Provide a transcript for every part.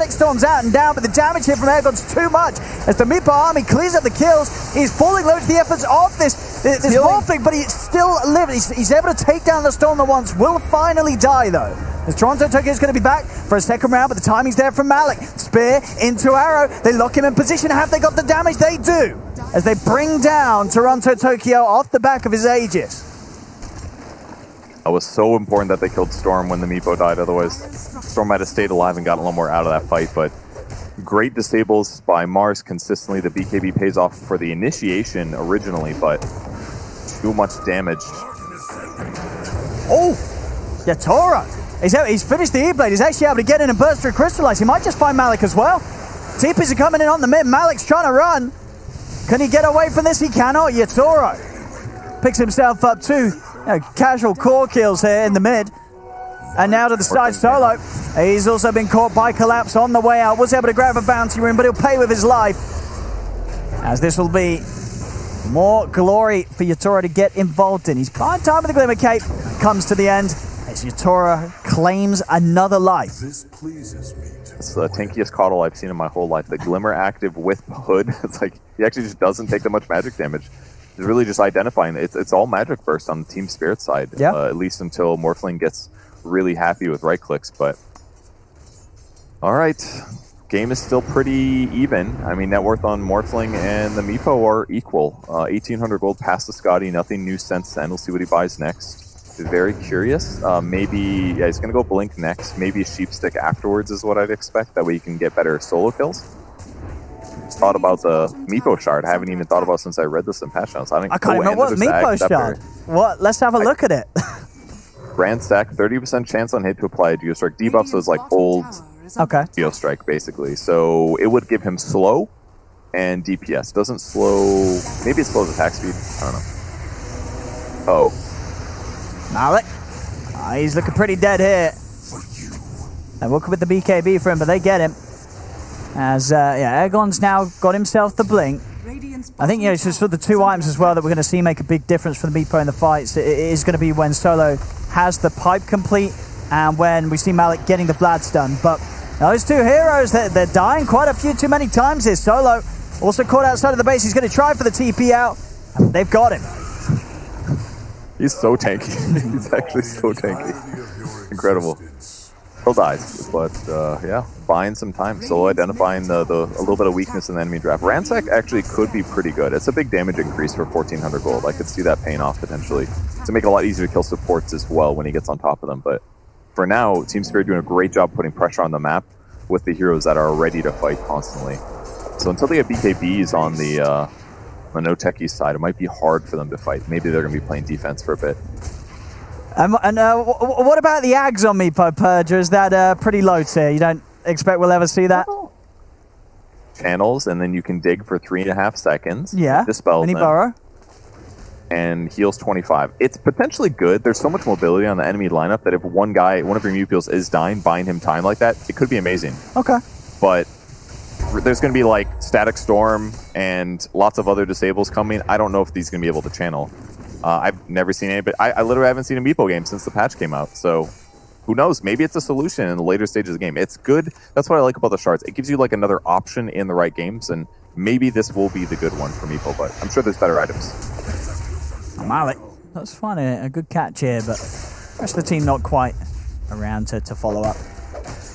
Static Storm's out and down, but the damage here from Aegon's too much. As the Meepo army clears up the kills, he's falling low to the efforts of this Morphling, but he's still living. He's able to take down the Storm that once will finally die, though. As Toronto Tokyo is going to be back for a second round, but the timing's there from Malik. Spear into Arrow. They lock him in position. Have they got the damage? They do. As they bring down Toronto Tokyo off the back of his Aegis. It was so important that they killed Storm when the Meepo died. Otherwise, Storm might have stayed alive and gotten a little more out of that fight. But great disables by Mars consistently. The BKB pays off for the initiation originally, but too much damage. Oh, Yatoro. He's finished the E-Blade. He's actually able to get in and burst through Crystallize. He might just find Malik as well. TPs are coming in on the mid. Malik's trying to run. Can he get away from this? He cannot. Yatoro picks himself up too. Casual core kills here in the mid. And now to the side solo. He's also been caught by Collapse on the way out. Was able to grab a bounty ring, but he'll pay with his life. As this will be more glory for Yatoro to get involved in. He's buying time with the Glimmer Cape. Comes to the end. As Yatoro claims another life. This pleases me. It's the tankiest Coddle I've seen in my whole life. The Glimmer active with Hood. It's like he actually just doesn't take that much magic damage. It's really just identifying. It's all magic burst on the Team Spirit side. Yep. At least until Morphling gets really happy with right clicks. But all right, game is still pretty even. I mean, net worth on Morphling and the Meepo are equal. 1,800 gold past the Scotty. Nothing new since then. We'll see what he buys next. Very curious. Maybe he's gonna go Blink next. Maybe a Sheepstick afterwards is what I'd expect. That way you can get better solo kills. Just thought about the Meepo shard. I haven't even thought about since I read this in patch notes. I can't even know what Meepo shard. What? Let's have a look at it. Grand stack, 30% chance on hit to apply a Geostrike debuff. So it's like old Geostrike basically. So it would give him slow and DPS. Doesn't slow. Maybe it slows attack speed. I don't know. Oh. Malik. He's looking pretty dead here. And we'll come with the BKB for him, but they get him. As, Aegon's now got himself the Blink. I think, it's just for the two items as well that we're going to see make a big difference for the Meepo in the fights. It is going to be when Solo has the pipe complete and when we see Malik getting the Vlads done. But those two heroes, they're dying quite a few too many times here. Solo also caught outside of the base. He's going to try for the TP out. And they've got him. He's so tanky. He's actually so tanky. Incredible. Still dies, but yeah, buying some time. Still identifying a little bit of weakness in the enemy draft. Ransack actually could be pretty good. It's a big damage increase for 1,400 gold. I could see that paying off potentially. To make it a lot easier to kill supports as well when he gets on top of them. But for now, Team Spirit doing a great job putting pressure on the map with the heroes that are ready to fight constantly. So until they get BKBs on the no Techies side, it might be hard for them to fight. Maybe they're going to be playing defense for a bit. What about the Ags on Meepo, Purger? Is that pretty low tier? You don't expect we'll ever see that? Channels, and then you can dig for 3.5 seconds. Yeah, dispel mini burrow. And heals 25. It's potentially good. There's so much mobility on the enemy lineup that if one of your Meepils is dying, buying him time like that, it could be amazing. Okay. But there's going to be like Static Storm and lots of other disables coming. I don't know if these are going to be able to channel. I've never seen any, but I literally haven't seen a Meepo game since the patch came out. So who knows? Maybe it's a solution in the later stages of the game. It's good. That's what I like about the shards. It gives you like another option in the right games, and maybe this will be the good one for Meepo, but I'm sure there's better items. Malik, that's fine. A good catch here, but the rest of the team not quite around to follow up.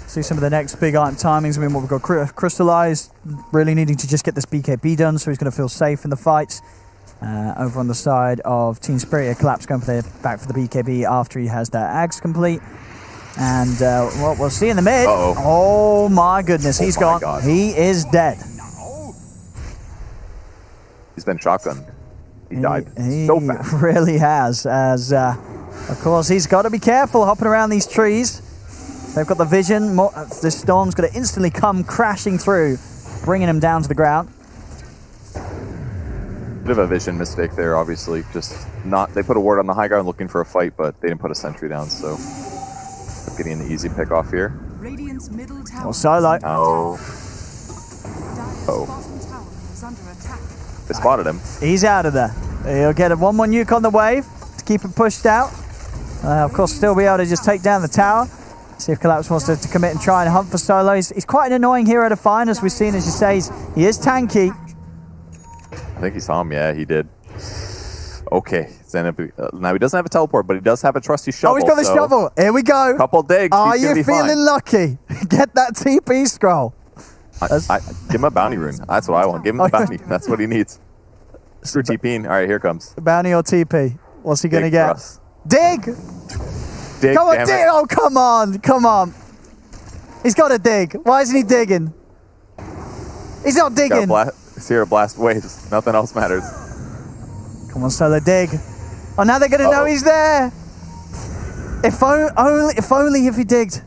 See some of the next big item timings. I mean, we've got Crystallized really needing to just get this BKB done, so he's going to feel safe in the fights. Over on the side of Team Spirit, Collapse going back for the BKB after he has that Ags complete. And what we'll see in the mid. Oh my goodness, he's gone. God. He is dead. He's been shotgunned. He died so fast. He really has. As of course, he's got to be careful hopping around these trees. They've got the vision. This storm's going to instantly come crashing through, bringing him down to the ground. Bit of a vision mistake there, obviously. Just not. They put a ward on the high ground looking for a fight, but they didn't put a sentry down, so getting an easy pick off here. Radiant's middle tower. Solo. Oh. They spotted him. He's out of there. He'll get a 1-1 nuke on the wave to keep it pushed out. Of course, still be able to just take down the tower. See if Collapse wants to commit and try and hunt for solo. He's quite an annoying hero to find, as we've seen, as you say. He is tanky. I think he saw him. Yeah, he did. Okay. Now he doesn't have a teleport, but he does have a trusty shovel. Oh, he's got the shovel. Here we go. Couple digs. Are you feeling lucky? Get that TP scroll. Give him a bounty rune. That's what I want. Give him the bounty. That's what he needs. Screw TPing. All right, here comes. Bounty or TP? What's he going to get? Dig. Come on, dig. Oh, come on. Come on. He's got to dig. Why isn't he digging? He's not digging. He's here to blast waves. Nothing else matters. Come on, Solo, dig. Oh, now they're going to know he's there. If only if he digged.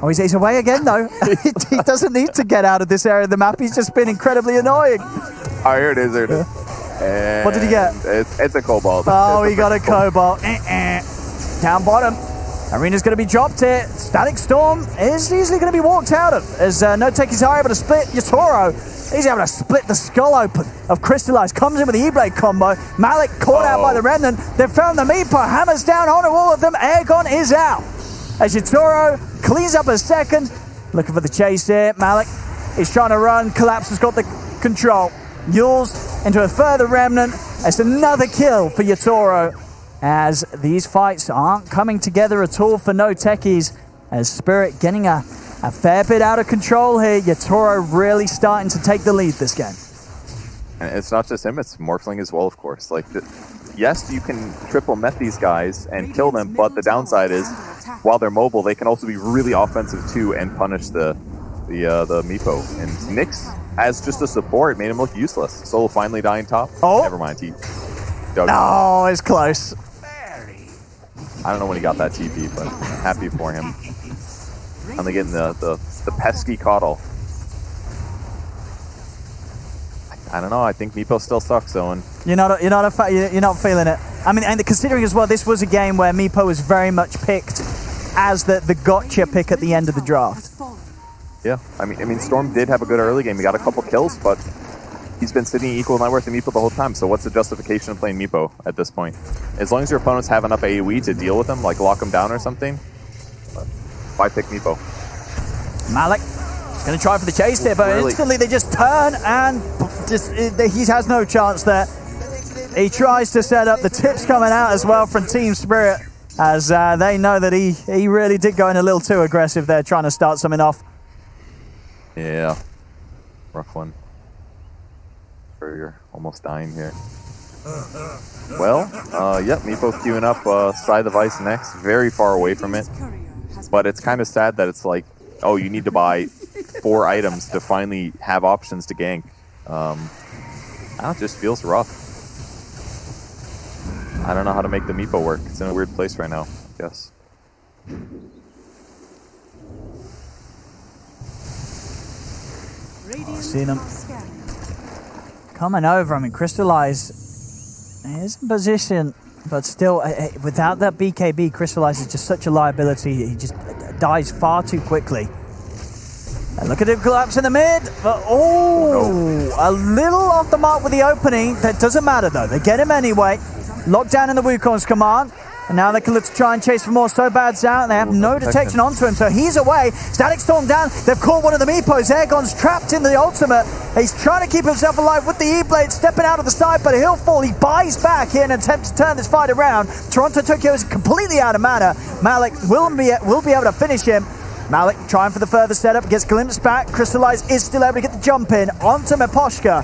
Oh, he's away again, though. He doesn't need to get out of this area of the map. He's just been incredibly annoying. Oh, here it is. Here it is. And what did he get? It's a Cobalt. Oh, he got a Cobalt. Down bottom. Arena's going to be dropped here. Static Storm is easily going to be walked out of, as no Techies are able to split Yatoro. He's able to split the skull open of Crystallize. Comes in with the E-Blade combo. Malik caught out by the Remnant. They've found the Meepo. Hammers down onto all of them. Airgon is out. As Yatoro cleans up a second. Looking for the chase here. Malik is trying to run. Collapse has got the control. Yules into a further Remnant. It's another kill for Yatoro, as these fights aren't coming together at all for no Techies, as Spirit getting a fair bit out of control here. Yatoro really starting to take the lead this game. And it's not just him, it's Morphling as well, of course. Like, yes, you can triple met these guys and kill them, but the downside is, while they're mobile, they can also be really offensive too and punish the Meepo. And Nyx, as just a support, made him look useless. Solo finally dying top. Oh! Never mind, he dug. Oh, it's close. I don't know when he got that TP, but I'm happy for him. Finally getting the pesky coddle. I don't know. I think Meepo still sucks, Owen. You're not feeling it. I mean, and considering as well, this was a game where Meepo was very much picked as the gotcha pick at the end of the draft. Yeah, I mean, Storm did have a good early game. He got a couple kills, but he's been sitting equal net worth to Meepo the whole time. So what's the justification of playing Meepo at this point? As long as your opponents have enough AoE to deal with him, like lock him down or something, why pick Meepo? Malik going to try for the chase here, but instantly they just turn and he has no chance there. He tries to set up. The tips coming out as well from Team Spirit, as they know that he really did go in a little too aggressive there, trying to start something off. Yeah, rough one. You're almost dying here. Well, yep, Meepo's queuing up Side of Ice next, very far away from it. But it's kind of sad that it's like, oh, you need to buy 4 items to finally have options to gank. I don't know, it just feels rough. I don't know how to make the Meepo work. It's in a weird place right now, I guess. Seen him coming over. I mean, Crystallize is in position, but still, without that BKB, Crystallize is just such a liability. He just dies far too quickly. And look at him collapse in the mid. But, a little off the mark with the opening. That doesn't matter, though. They get him anyway. Locked down in the Wukong's command. And now they can look to try and chase for more. So bad's out, and they have no detection onto him, so he's away. Static Storm down. They've caught one of the Meepos. Airgon's trapped in the ultimate. He's trying to keep himself alive with the E-Blade, stepping out of the side, but he'll fall. He buys back here in an attempt to turn this fight around. Toronto Tokyo is completely out of mana. Malik will be able to finish him. Malik trying for the further setup, gets glimpsed back. Crystallize is still able to get the jump in onto Meposhka.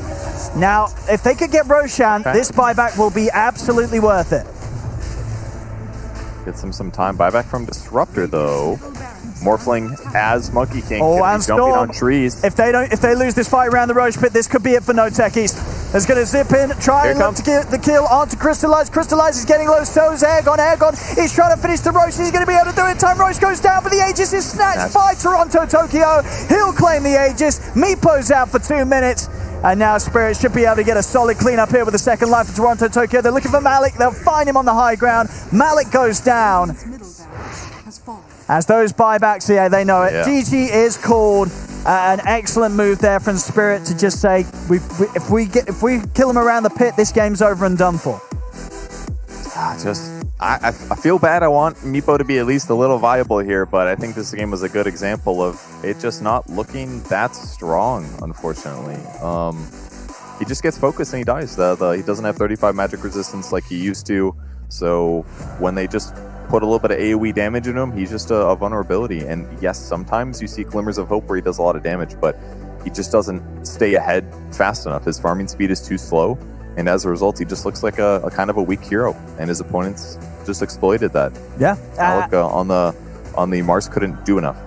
Now, if they could get Roshan, this buyback will be absolutely worth it. Gets him some time. Buyback from Disruptor, though. Morphling as Monkey King. And jumping Storm, on trees. If they lose this fight around the Roche Pit, this could be it for no Techies. It's going to zip in, try and look to get the kill onto Crystallize. Crystallize is getting low, so is Airgon. Airgon is trying to finish the Roche. He's going to be able to do it in time. Roche goes down, but the Aegis is snatched by Toronto Tokyo. He'll claim the Aegis. Meepo's out for 2 minutes. And now Spirit should be able to get a solid clean up here with the second life for Toronto Tokyo. They're looking for Malik. They'll find him on the high ground. Malik goes down. As those buybacks here, they know it. Yeah. GG is called. An excellent move there from Spirit to just say, if we kill him around the pit, this game's over and done for. I feel bad. I want Meepo to be at least a little viable here, but I think this game was a good example of it just not looking that strong, unfortunately. He just gets focused and he dies. He doesn't have 35 magic resistance like he used to, so when they just put a little bit of AoE damage in him, he's just a vulnerability. And yes, sometimes you see glimmers of hope where he does a lot of damage, but he just doesn't stay ahead fast enough. His farming speed is too slow, and as a result, he just looks like a kind of a weak hero, and his opponents just exploited that. Yeah. Alec on the Mars couldn't do enough.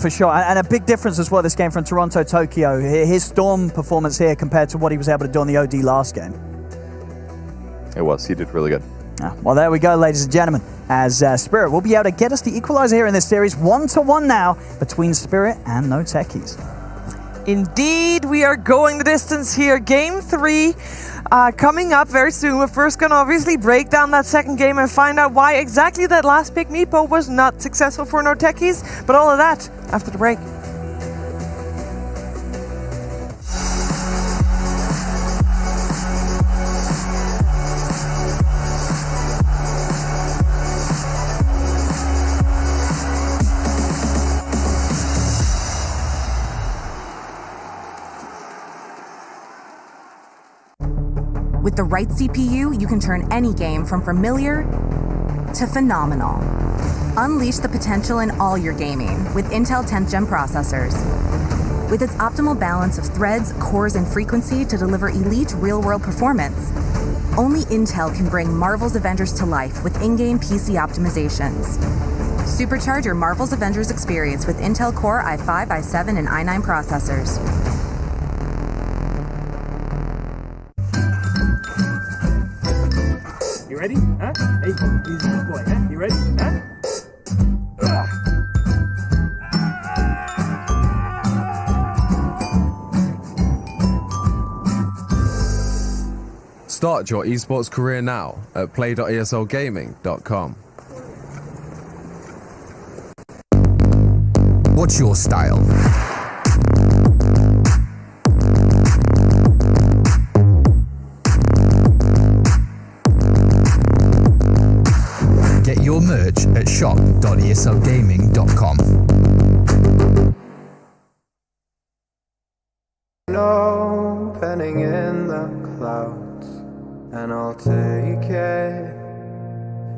For sure, and a big difference as well this game from Toronto, Tokyo. His Storm performance here compared to what he was able to do on the OD last game. It was. He did really good. Well, there we go, ladies and gentlemen, as Spirit will be able to get us the equalizer here in this series, 1-1 now between Spirit and No Techies. Indeed, we are going the distance here. Game 3 coming up very soon. We're first going to obviously break down that second game and find out why exactly that last pick Meepo was not successful for No Techies. But all of that after the break. With the right CPU, you can turn any game from familiar to phenomenal. Unleash the potential in all your gaming with Intel 10th Gen processors. With its optimal balance of threads, cores, and frequency to deliver elite real-world performance, only Intel can bring Marvel's Avengers to life with in-game PC optimizations. Supercharge your Marvel's Avengers experience with Intel Core i5, i7, and i9 processors. You ready? Huh? Hey, he's a good boy, huh? You ready? Huh? Start your esports career now at play.eslgaming.com. What's your style? Get your merch at shop.eslgaming.com. No penning in the clouds, and I'll take it.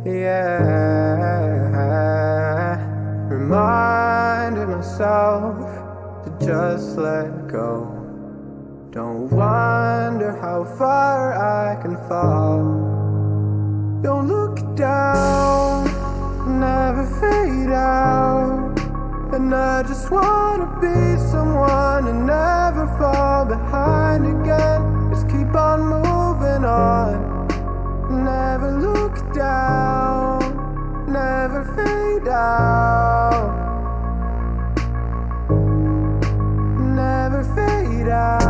Yeah, reminding myself to just let go. Don't wonder how far I can fall. Don't look down, never fade out. And I just wanna be someone and never fall behind again. Just keep on moving on. Never look down, never fade out. Never fade out.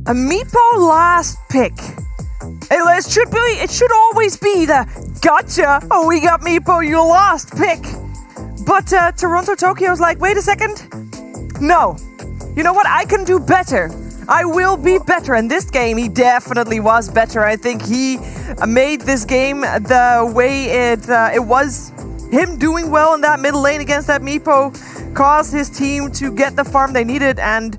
A Meepo last pick. It should always be the gotcha. Oh, we got Meepo, you lost pick. But Toronto Tokyo's like, wait a second. No. You know what? I can do better. I will be better. And this game, he definitely was better. I think he made this game the way it was. Him doing well in that middle lane against that Meepo caused his team to get the farm they needed and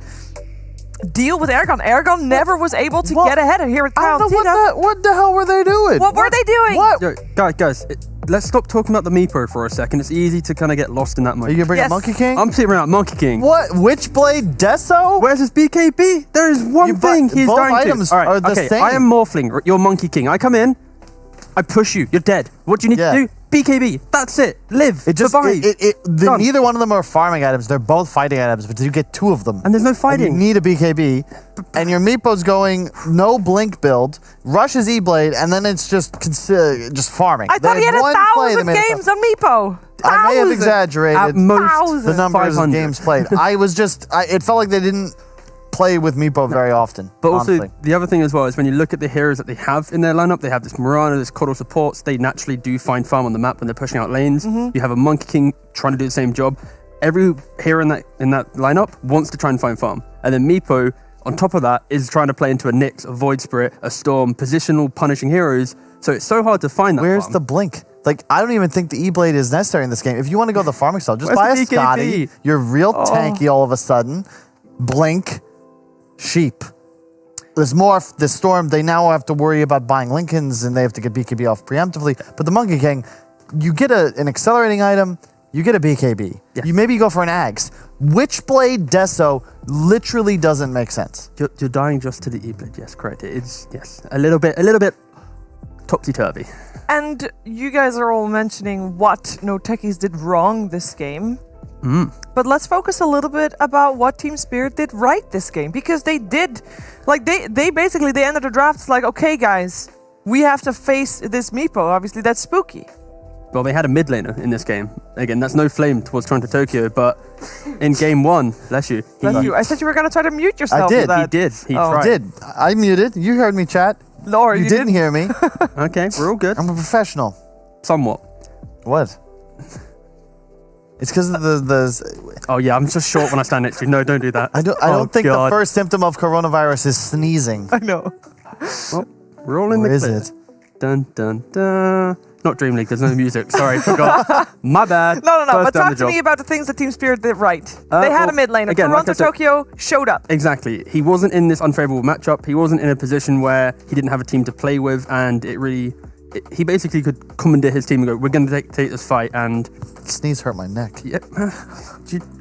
deal with Aragon. Aragon never was able to get ahead of here with Kyle Tita. What the hell were they doing? What were they doing? What? Yo, guys, let's stop talking about the Meepo for a second. It's easy to kind of get lost in that Are moment. you gonna bring up Monkey King? I'm sitting around Monkey King. What? Witchblade Deso? Where's his BKB? There is one thing he's both dying items to. All right, are the okay, same. I am Morphling. You're Monkey King. I come in. I push you. You're dead. What do you need to do? BKB. That's it. Live. It just survive. Done. neither one of them are farming items. They're both fighting items, but you get two of them. And there's no fighting. And you need a BKB, and your Meepo's going no blink build, rushes E-Blade, and then it's just farming. I thought he had 1,000 games on Meepo. I may have exaggerated At most, the numbers 500. of games played. It felt like they didn't play with Meepo very often. But honestly. also, the other thing as well is when you look at the heroes that they have in their lineup, they have this Murano, this Coddle supports, they naturally do find farm on the map when they're pushing out lanes. You have a Monkey King trying to do the same job. Every hero in that lineup wants to try and find farm. And then Meepo, on top of that, is trying to play into a Nyx, a Void Spirit, a Storm, positional punishing heroes. So it's so hard to find that Where's farm. the blink? Like, I don't even think the E-Blade is necessary in this game. If you want to go the farming style, just Where's buy a the BKB? Scotty. You're real tanky all of a sudden. Blink. Sheep. There's more. The Storm, they now have to worry about buying Lincolns and they have to get BKB off preemptively. But the Monkey King, you get an accelerating item, you get a BKB. Yeah. You maybe go for an Ags. Witchblade Deso literally doesn't make sense. You're dying just to the E-Blade. Yes, correct. It's, yes, a little bit topsy-turvy. And you guys are all mentioning what no Techies did wrong this game. But let's focus a little bit about what Team Spirit did right this game, because they did, like they basically ended the draft. It's like, okay, guys, we have to face this Meepo. Obviously, that's spooky. Well, they had a mid laner in this game. Again, that's no flame towards Toronto Tokyo, but in game one, bless you. I said you were gonna try to mute yourself. I did. For that. He did. He I tried. did. I muted. You heard me chat. Lord, You didn't hear me. Okay, we're all good. I'm a professional. Somewhat. What? It's because of the. Oh yeah, I'm just short when I stand next to you. No, don't do that. I don't think God. the first symptom of coronavirus is sneezing. I know. Well, we're all in Where the is clear. it? Dun dun dun. Not Dream League. There's no music. Sorry, forgot. My bad. No. First But down talk the to me job. about the things that Team Spirit did right. They had well, a mid laner. again, like Toronto I said- Tokyo showed up. Exactly. He wasn't in this unfavorable matchup. He wasn't in a position where he didn't have a team to play with, and he basically could commandeer his team and go, "We're going to take this fight." And Sneeze hurt my neck. yep.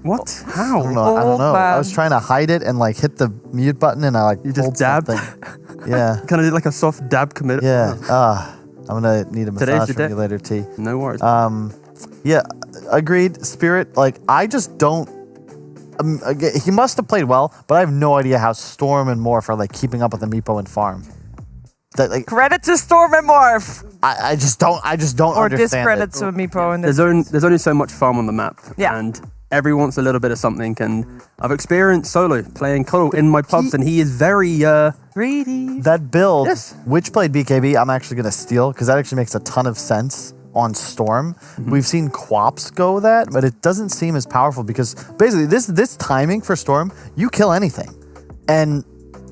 What? How? I don't know. Oh, I man. was trying to hide it and like hit the mute button and I You just pulled dabbed? something. Yeah. Kind of did like a soft dab commit. Yeah. I'm gonna need a Today's massage your from day. you later, T. No worries. Yeah, agreed. Spirit, like I just don't. He must have played well, but I have no idea how Storm and Morph are like keeping up with the Meepo and Farm. That like Credit to Storm and Morph. I just don't Or understand discredit it. to Meepo in this. There's only so much farm on the map. Yeah. And every wants a little bit of something. And I've experienced Solo playing Coddle in my pubs, and he is very Greedy. That build, Yes. which played BKB, I'm actually gonna steal because that actually makes a ton of sense on Storm. We've seen Quaps go that, but it doesn't seem as powerful because basically this timing for Storm, you kill anything, and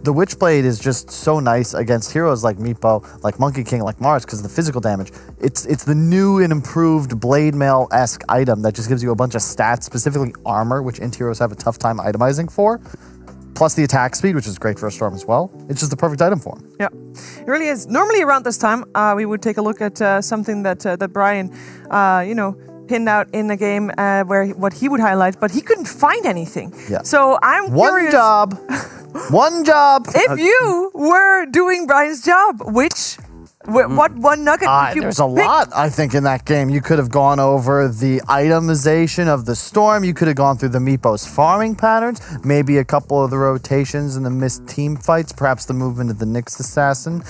the Witchblade is just so nice against heroes like Meepo, like Monkey King, like Mars because of the physical damage. It's the new and improved Blade Mail-esque item that just gives you a bunch of stats, specifically armor, which int heroes have a tough time itemizing for. Plus the attack speed, which is great for a Storm as well. It's just the perfect item for him. Yeah, it really is. Normally around this time, we would take a look at something that Brian, pinned out in the game where what he would highlight, but he couldn't find anything. Yeah. So I'm One curious job. One job. if you were doing Brian's job, what one nugget would you There's a pick? lot, I think, in that game. You could have gone over the itemization of the Storm. You could have gone through the Meepo's farming patterns. Maybe a couple of the rotations and the missed team fights. Perhaps the movement of the Nyx Assassin.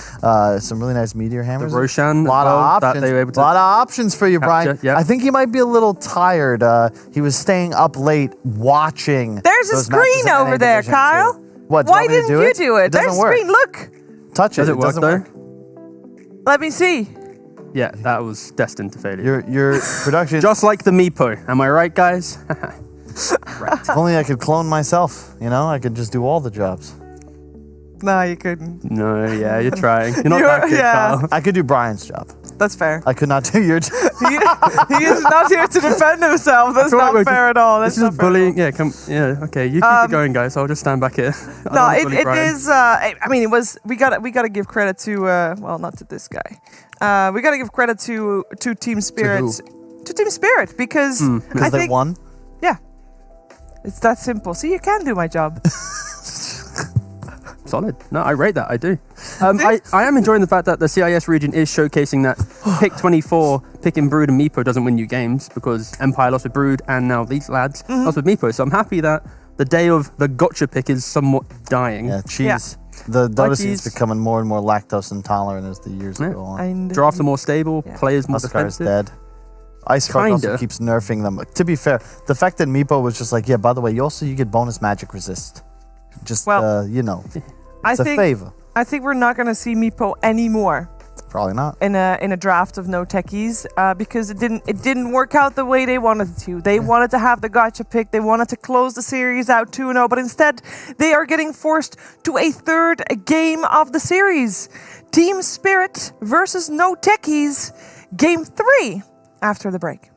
Some really nice Meteor Hammers. Roshan A lot of as well, that options. they were able to A lot of options for you, Brian. capture, yeah. I think he might be a little tired. He was staying up late watching. There's a those matches screen in over NA there, Division Kyle. 2. What? Why didn't you do it? There's doesn't work. screen. Look. Touch it. Does it work doesn't though? work. Let me see. Yeah, that was destined to failure. Your production. Just like the Meepo. Am I right, guys? If only I could clone myself. You know, I could just do all the jobs. No, you couldn't. No, yeah, you're trying. You're not You're- that good, yeah. Carl. I could do Brian's job. That's fair. I could not do your job. He is not here to defend himself. That's feel like not we're fair at all. That's This not is fair at all. bullying. Yeah, come. Yeah, okay. You keep it going, guys. I'll just stand back here. I don't No, wanna bully it Brian. is. I mean, it was. We got to give credit to. Well, not to this guy. We got to give credit to Team Spirit. To Team Spirit because I Because they think. won. Yeah. It's that simple. See, you can do my job. Solid. No, I rate that. I do. I am enjoying the fact that the CIS region is showcasing that pick 24, picking Brood and Meepo doesn't win you games because Empire lost with Brood and now these lads lost with Meepo. So I'm happy that the day of the gotcha pick is somewhat dying. Yeah, cheese. The Dota scene's cheese. becoming more and more lactose intolerant as the years go on. And Drafts are more stable, players more Huskar's defensive. dead. Icefrog also Kinda. keeps nerfing them. To be fair, the fact that Meepo was just like, yeah, by the way, you get bonus magic resist. Just, Well, you know, I it's a think favor. I think we're not gonna see Meepo anymore Probably not. in a draft of no techies because it didn't work out the way they wanted it to. They wanted to have the gotcha pick. They wanted to close the series out 2-0, but instead they are getting forced to a third game of the series. Team Spirit versus no techies, game 3 after the break.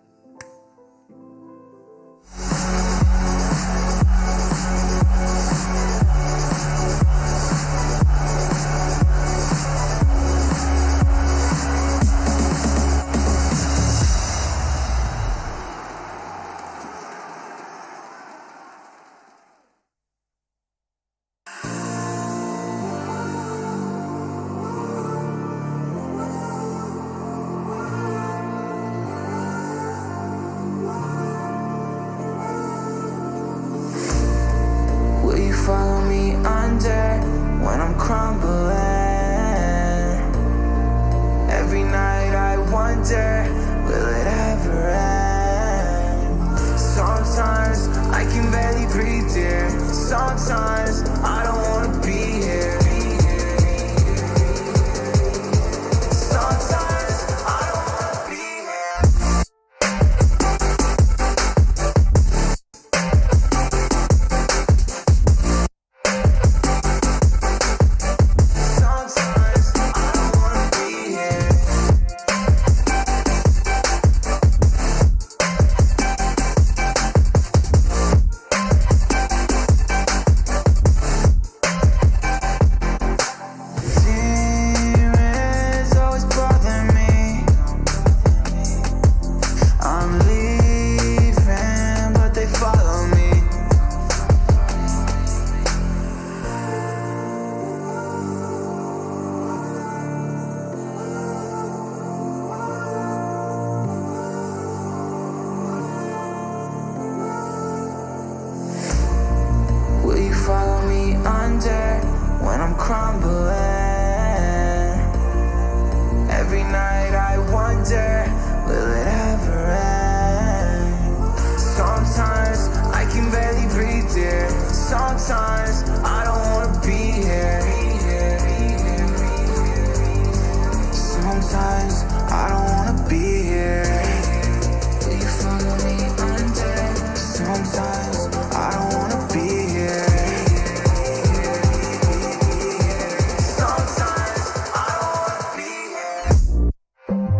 Will you follow me under when I'm crumbling? Every night I wonder, will it ever end? Sometimes I can barely breathe, dear. Sometimes I don't wanna be here. Sometimes I don't wanna be here. Sometimes I don't wanna be here. Demons always bother me. I'm leaving, but they follow me. Will you follow me under when I'm crumbling? Every night I wonder, will it ever end? Sometimes I can barely breathe, dear. Sometimes I don't wanna be here. Sometimes I don't wanna be here. Will you follow me under? Sometimes I don't wanna be here. Sometimes I don't wanna be here.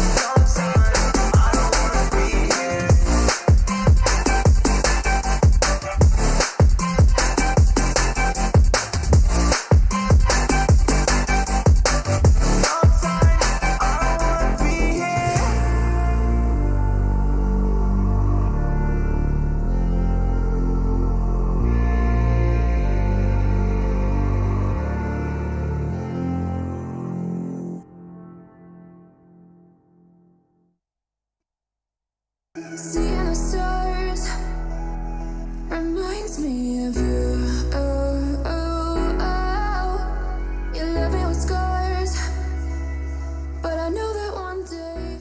Sometimes I don't wanna be here. Sometimes I don't wanna be here. Seeing the stars reminds me of you. Oh, oh, oh. You left me with scars, but I know that one day.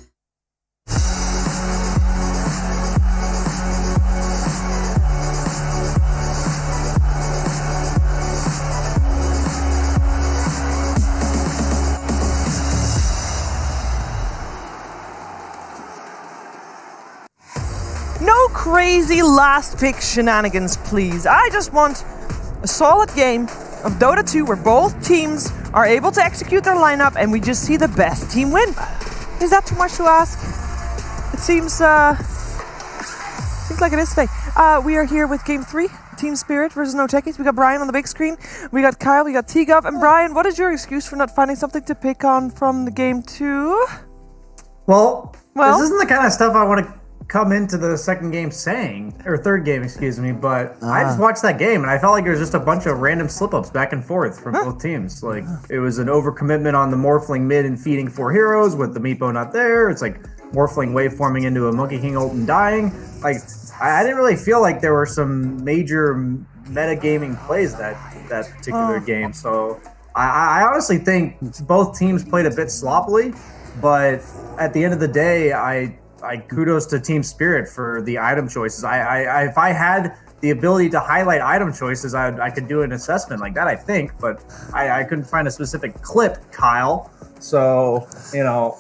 crazy last pick shenanigans, please. I just want a solid game of Dota 2 where both teams are able to execute their lineup and we just see the best team win. Is that too much to ask? It seems like it is today. We are here with Game 3, Team Spirit versus No Techies. We got Brian on the big screen. We got Kyle, we got T-Gov. And Brian, what is your excuse for not finding something to pick on from the Game 2? Well, Well? this isn't the kind of stuff I want to come into the second game saying, or third game, excuse me, but I just watched that game and I felt like there was just a bunch of random slip-ups back and forth from both teams. Like, it was an overcommitment on the Morphling mid and feeding 4 heroes with the Meepo not there. It's like Morphling wave forming into a Monkey King ult and dying. Like, I didn't really feel like there were some major metagaming plays that particular game. So I honestly think both teams played a bit sloppily, but at the end of the day, I kudos to Team Spirit for the item choices. If I had the ability to highlight item choices, I could do an assessment like that, I think, but I couldn't find a specific clip, Kyle. So, Kyle.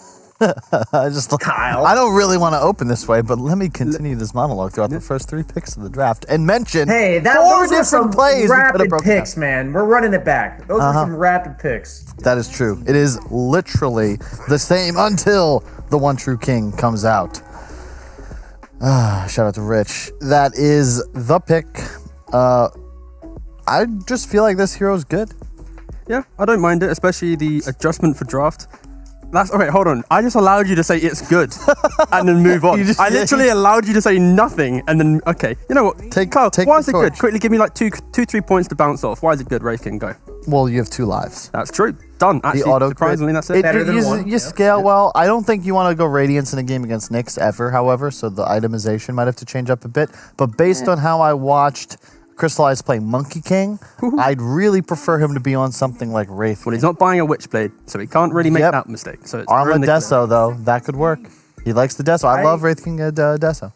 I don't really want to open this way, but let me continue this monologue throughout the first 3 picks of the draft and mention 4 those are some different plays. rapid picks, man. We're running it back. Those are some rapid picks. That is true. It is literally the same until the One True King comes out. Shout out to Rich. That is the pick. I just feel like this hero's good. Yeah, I don't mind it, especially the adjustment for draft. Okay, hold on. I just allowed you to say it's good and then move on. I literally allowed you to say nothing and then, okay. You know what? Kyle, why is it good? Quickly give me like 2-3 points to bounce off. Why is it good? Wraith King, go. Well, you have 2 lives. That's true. Done. Actually, surprisingly, that's it. You scale well. I don't think you want to go Radiance in a game against Nyx ever, however, so the itemization might have to change up a bit. But based on how I watched Crystallize play Monkey King, I'd really prefer him to be on something like Wraith. Well, he's not buying a Witchblade, so he can't really make that mistake. So it's Deso, though, that could work. He likes the Deso. I love Wraith King Deso.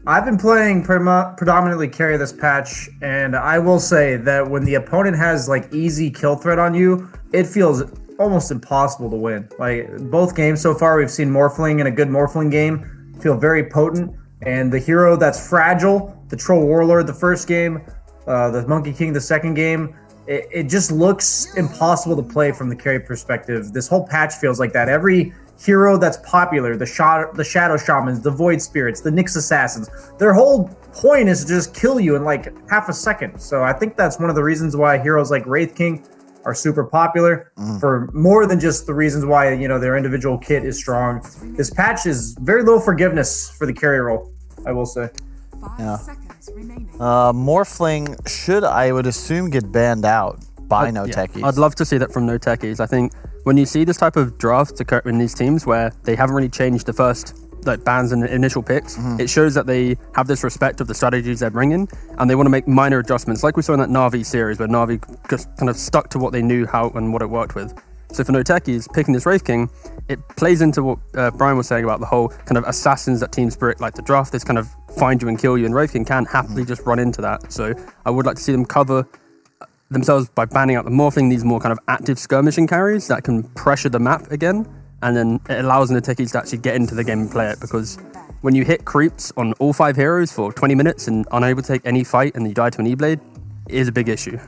I've been playing predominantly carry this patch, and I will say that when the opponent has like easy kill threat on you, it feels almost impossible to win. Like both games so far, we've seen Morphling in a good Morphling game feel very potent, and the hero that's fragile, the Troll Warlord the first game, the Monkey King the second game, it just looks impossible to play from the carry perspective. This whole patch feels like that. Every hero that's popular, the Shadow Shamans, the Void Spirits, the Nyx Assassins, their whole point is to just kill you in like half a second. So I think that's one of the reasons why heroes like Wraith King are super popular, for more than just the reasons why, their individual kit is strong. This patch is very low forgiveness for the carry role, I will say. Yeah. Morphling should, I would assume, get banned out by No Techies. I'd love to see that from No Techies. I think when you see this type of draft occur in these teams where they haven't really changed the first bans and initial picks, it shows that they have this respect of the strategies they're bringing, and they want to make minor adjustments, like we saw in that Na'Vi series where Na'Vi just kind of stuck to what they knew how and what it worked with. So for No Techies, picking this Wraith King, it plays into what Brian was saying about the whole kind of assassins that Team Spirit like to draft, this kind of find you and kill you, and Wraith King can happily just run into that. So I would like to see them cover themselves by banning out the Morphling, these more kind of active skirmishing carries that can pressure the map again, and then it allows No Techies to actually get into the game and play it, because when you hit creeps on all 5 heroes for 20 minutes and unable to take any fight and you die to an E-Blade, it is a big issue.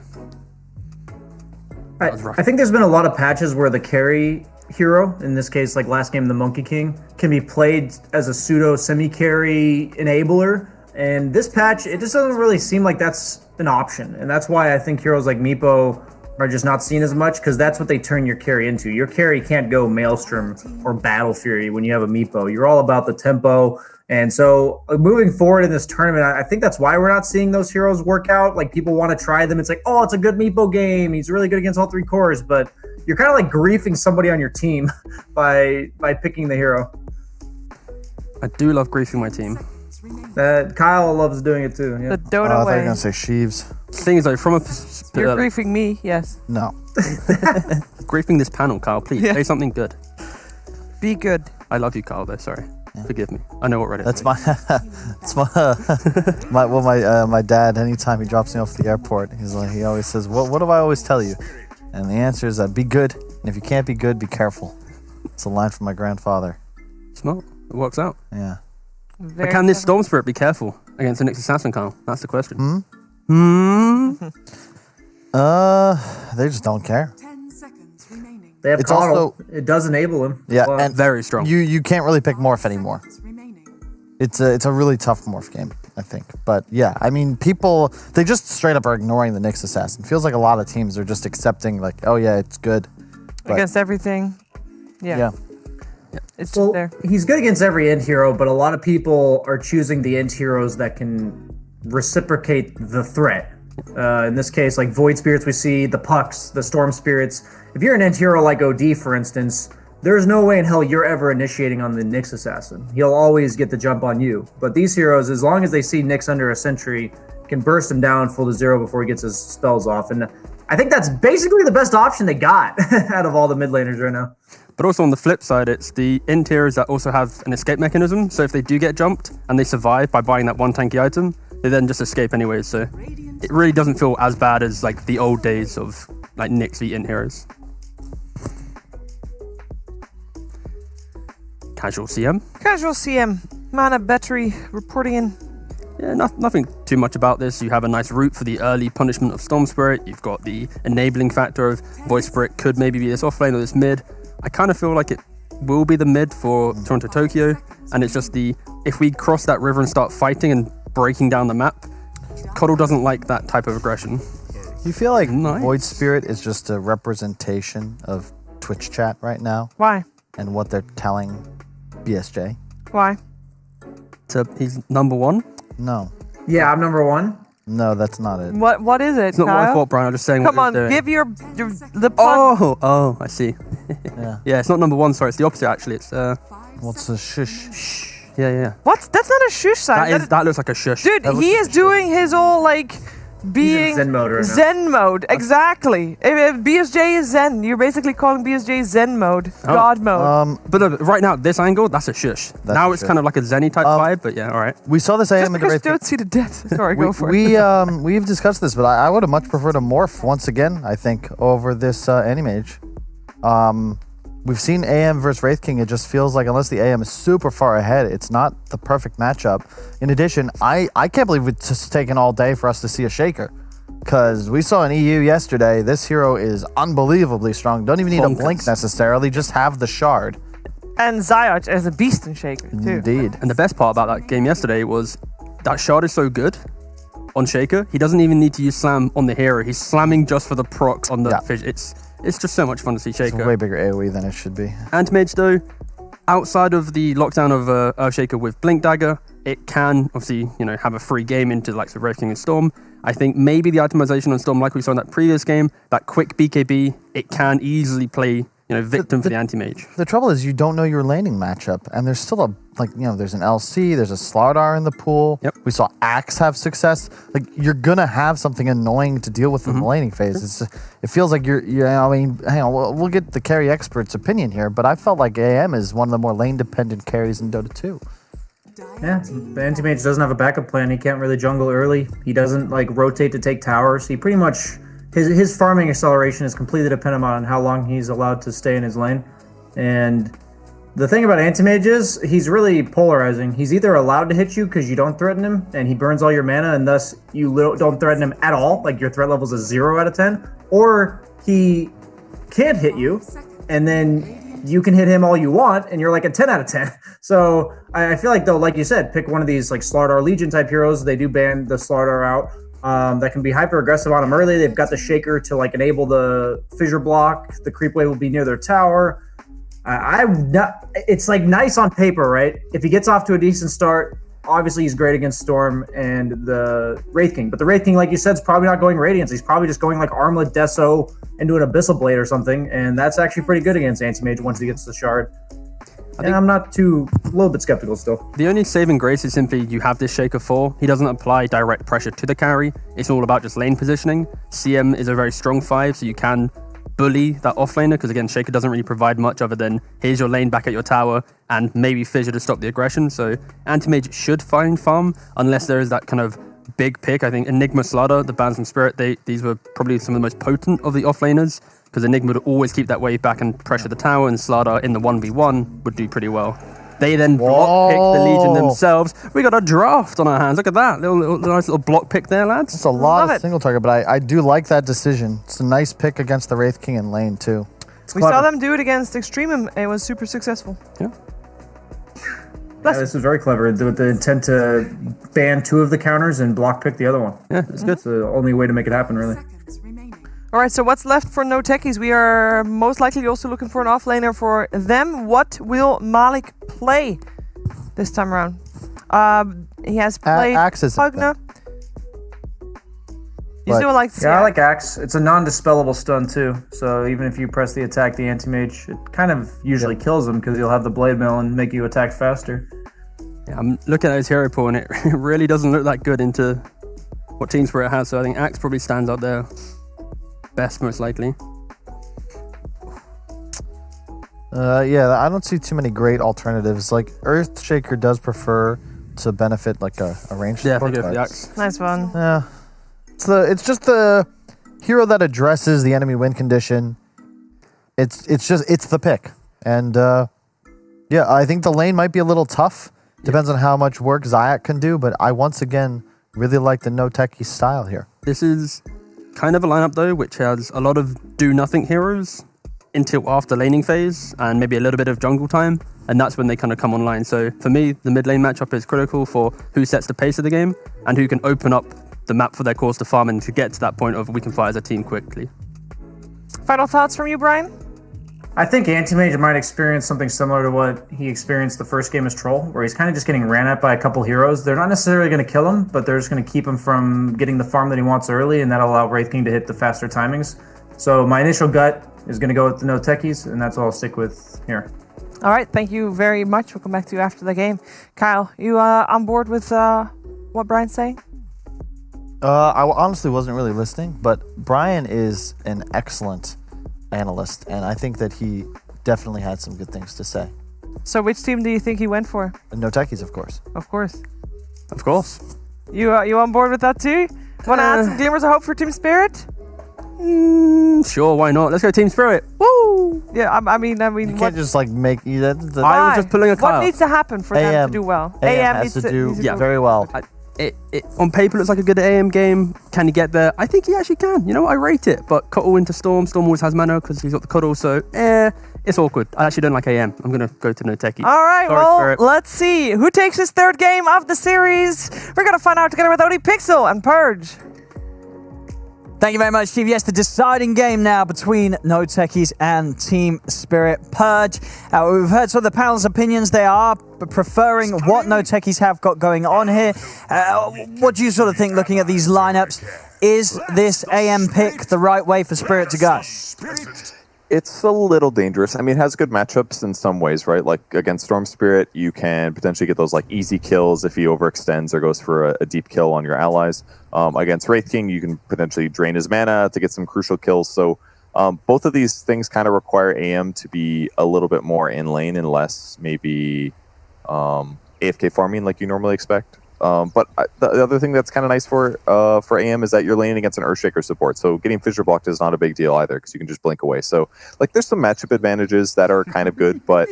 I think there's been a lot of patches where the carry hero, in this case, like last game, the Monkey King, can be played as a pseudo semi-carry enabler. And this patch, it just doesn't really seem like that's an option. And that's why I think heroes like Meepo are just not seen as much, because that's what they turn your carry into. Your carry can't go Maelstrom or Battle Fury when you have a Meepo. You're all about the tempo. And so moving forward in this tournament, I think that's why we're not seeing those heroes work out. Like, people want to try them. It's like, oh, it's a good Meepo game. He's really good against all 3 cores. But you're kind of like griefing somebody on your team by picking the hero. I do love griefing my team. Kyle loves doing it too. Yeah. The Dota way. I thought you were going to say Sheaves. The thing is, though, from a You're griefing me, yes. No. Griefing this panel, Kyle, please. Say something good. Be good. I love you, Kyle, though, sorry. Forgive me. I know what Reddit That's my dad, anytime he drops me off at the airport, he always says, what do I always tell you? And the answer is that be good, and if you can't be good, be careful. It's a line from my grandfather. Smart. It works out. Yeah. Very But can this tough. Storm Spirit be careful against the Nyx Assassin, Kyle? That's the question. They just don't care. 10 seconds remaining. They have It's Coddle. also- It does enable him. Yeah, Well, and Very strong. you can't really pick morph anymore. Remaining. It's a really tough morph game, I think. But yeah, I mean, people they just straight up are ignoring the Nyx Assassin. Feels like a lot of teams are just accepting like, oh yeah, it's good. But, Against everything. Yeah. yeah. It's just well, there. he's good against every end hero, but a lot of people are choosing the end heroes that can reciprocate the threat. In this case, like Void Spirits, we see the Pucks, the Storm Spirits. If you're an end hero like OD, for instance, there's no way in hell you're ever initiating on the Nyx Assassin. He'll always get the jump on you. But these heroes, as long as they see Nyx under a sentry, can burst him down full to 0 before he gets his spells off. And I think that's basically the best option they got out of all the mid laners right now. But also on the flip side, it's the interiors that also have an escape mechanism. So if they do get jumped and they survive by buying that one tanky item, they then just escape anyways. So it really doesn't feel as bad as like the old days of like Nyx v in heroes. Casual CM. Casual CM. Mana battery reporting in. Yeah, nothing too much about this. You have a nice route for the early punishment of Storm Spirit. You've got the enabling factor of Voice Spirit could maybe be this offlane or this mid. I kind of feel like it will be the mid for Toronto Tokyo, and it's just if we cross that river and start fighting and breaking down the map, Coddle doesn't like that type of aggression. You feel like Nice. Void Spirit is just a representation of Twitch chat right now Why? and what they're telling BSJ? Why? So he's number one. No. Yeah, I'm number one. No, that's not it. What is it, It's not what I Kyle? thought, Brian. I'm just saying Come what on, you're doing. give the plug. Oh, I see. Yeah. Yeah, it's not number one. Sorry, it's the opposite actually. It's What's the shush? yeah. What? That's not a shush sign. That looks like a shush. Dude, looks he like is doing his all like being Zen mode right now. Zen mode, exactly. If BSJ is Zen, you're basically calling BSJ Zen mode, God mode. But right now, this angle, that's a shush. Now a it's shush. kind of like a Zenny type vibe, but yeah, all right. We saw this Just AM in the because you Wraith King. don't see the depth. Sorry, go for it. We've discussed this, but I would have much preferred a morph once again, I think, over this Animage. We've seen AM versus Wraith King. It just feels like unless the AM is super far ahead, it's not the perfect matchup. In addition, I can't believe it's just taken all day for us to see a Shaker. Because we saw an EU yesterday. This hero is unbelievably strong. Don't even need a blink necessarily. Just have the shard. And Zyarch as a beast and shaker too. Indeed. And the best part about that game yesterday was that shard is so good on Shaker. He doesn't even need to use slam on the hero. He's slamming just for the procs on the Yeah. fish. It's just so much fun to see It's a Shaker. way bigger AoE than it should be. Anti-Mage though, outside of the lockdown of Earthshaker with Blink Dagger, it can obviously have a free game into the likes of Wraith King and Storm. I think maybe the itemization on Storm, like we saw in that previous game, that quick BKB, it can easily play victim for the Anti-Mage. The trouble is you don't know your laning matchup, and there's still there's an LC, there's a Slardar in the pool. Yep. We saw Axe have success. Like you're gonna have something annoying to deal with in the laning phase. It feels like you're. I mean, hang on, we'll get the carry expert's opinion here, but I felt like AM is one of the more lane dependent carries in Dota 2. Yeah, the Anti-Mage doesn't have a backup plan. He can't really jungle early. He doesn't rotate to take towers. He pretty much his farming acceleration is completely dependent on how long he's allowed to stay in his lane. And the thing about Anti-Mage is he's really polarizing. He's either allowed to hit you because you don't threaten him and he burns all your mana and thus you don't threaten him at all, like your threat level is a 0 out of 10, or he can't hit you and then you can hit him all you want and you're like a 10 out of 10. So I feel like though, like you said, pick one of these like Slardar Legion type heroes. They do ban the Slardar out. That can be hyper aggressive on them early. They've got the Shaker to enable the fissure block. The creep wave will be near their tower. It's nice on paper, right? If he gets off to a decent start, obviously he's great against Storm and the Wraith King. But the Wraith King, like you said, is probably not going Radiance. He's probably just going Armlet, Deso, into an Abyssal Blade or something. And that's actually pretty good against Anti-Mage once he gets the shard. And I'm not a little bit skeptical still. The only saving grace is simply you have this Shaker 4. He doesn't apply direct pressure to the carry. It's all about just lane positioning. CM is a very strong 5, so you can bully that offlaner, because again, Shaker doesn't really provide much other than here's your lane back at your tower and maybe Fissure to stop the aggression. So Anti-Mage should find farm unless there is that kind of big pick. I think Enigma Slardar, the bans from Spirit, these were probably some of the most potent of the offlaners, because Enigma would always keep that wave back and pressure the tower, and Slardar in the 1v1 would do pretty well. They then block pick the Legion Whoa. themselves. We got a draft on our hands. Look at that. Nice little block pick there, lads. It's a lot Love of it. single target, but I do like that decision. It's a nice pick against the Wraith King in lane, too. We saw them do it against Extreme, and it was super successful. Yeah. Yeah, this was very clever with the intent to ban 2 of the counters and block pick the other one. Yeah, it's good. It's the only way to make it happen, really. All right, so what's left for No Techies? We are most likely also looking for an offlaner for them. What will Malik play this time around? He has played Axe is a Pugna. You But- still like to see Yeah, I Axe? like Axe. It's a non-dispellable stun too. So even if you press the attack, the anti-mage, it kind of usually kills him because you'll have the blade mail and make you attack faster. Yeah, I'm looking at his hero pool, and it really doesn't look that good into what Team Spirit has. So I think Axe probably stands out there best, most likely. Yeah, I don't see too many great alternatives. Like, Earthshaker does prefer to benefit like a ranged Yeah, I support, think go for but- the Axe. Nice one. Yeah. It's just the hero that addresses the enemy win condition. It's the pick. And yeah, I think the lane might be a little tough. Depends on how much work Zayak can do, but I once again really like the No Techie style here. This is kind of a lineup though, which has a lot of do-nothing heroes until after laning phase and maybe a little bit of jungle time, and that's when they kind of come online. So for me, the mid lane matchup is critical for who sets the pace of the game and who can open up the map for their cores to farm and to get to that point of we can fight as a team quickly. Final thoughts from you, Brian? I think Anti-Mage might experience something similar to what he experienced the first game as Troll, where he's kind of just getting ran at by a couple heroes. They're not necessarily going to kill him, but they're just going to keep him from getting the farm that he wants early, and that'll allow Wraith King to hit the faster timings. So my initial gut is going to go with the No Techies, and that's what I'll stick with here. All right, thank you very much. We'll come back to you after the game. Kyle, you on board with what Brian's saying? I honestly wasn't really listening, but Brian is an excellent analyst, and I think that he definitely had some good things to say. So which team do you think he went for? No Techies, of course. Of course. Of course. You on board with that too? Want to add some glimmers of hope for Team Spirit? Sure, why not? Let's go Team Spirit. Woo! Yeah, I mean, You what, can't just like make you. I was just pulling a what Kyle. needs to happen for them AM. to do well? AM has needs to do needs yeah, very well. It on paper looks like a good AM game. Can he get there? I think he actually can. You know, I rate it. But Cuddle into Storm. Storm always has mana because he's got the Cuddle. So, it's awkward. I actually don't like AM. I'm going to go to No Techie. All right, Sorry, well, Spirit. let's see who takes his third game of the series. We're going to find out together with Odie Pixel and Purge. Thank you very much, Steve. Yes, the deciding game now between No Techies and Team Spirit Purge. We've heard some of the panel's opinions. They are preferring what No Techies have got going on here. What do you sort of think looking at these lineups? Is this AM pick the right way for Spirit to go? It's a little dangerous. I mean, it has good matchups in some ways, right? Like against Storm Spirit, you can potentially get those like easy kills if he overextends or goes for a deep kill on your allies. Against Wraith King, you can potentially drain his mana to get some crucial kills. So both of these things kind of require AM to be a little bit more in lane and less maybe AFK farming like you normally expect. But the other thing that's kind of nice for AM is that you're laning against an Earthshaker support, so getting fissure blocked is not a big deal either because you can just blink away. So like there's some matchup advantages that are kind of good, but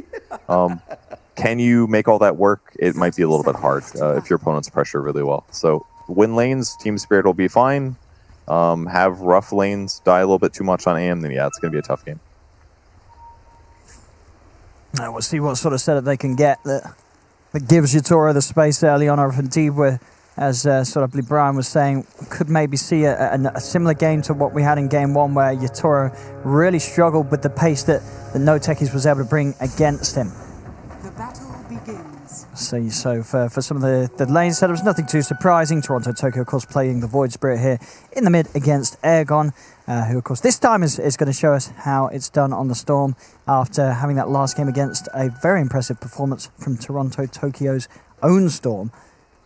can you make all that work? It might be a little bit hard if your opponent's pressure really well. So win lanes, Team Spirit will be fine. Have rough lanes, die a little bit too much on AM, then yeah, it's going to be a tough game. We'll see what sort of setup they can get that gives Yatora the space early on, or if indeed we're, as sort of Brian was saying, could maybe see a similar game to what we had in game one, where Yatora really struggled with the pace that the No Techies was able to bring against him. The battle begins. So for some of the lane setups, nothing too surprising. Toronto Tokyo, of course, playing the Void Spirit here in the mid against Airgon, who, of course, this time is going to show us how it's done on the Storm after having that last game against a very impressive performance from Toronto Tokyo's own Storm.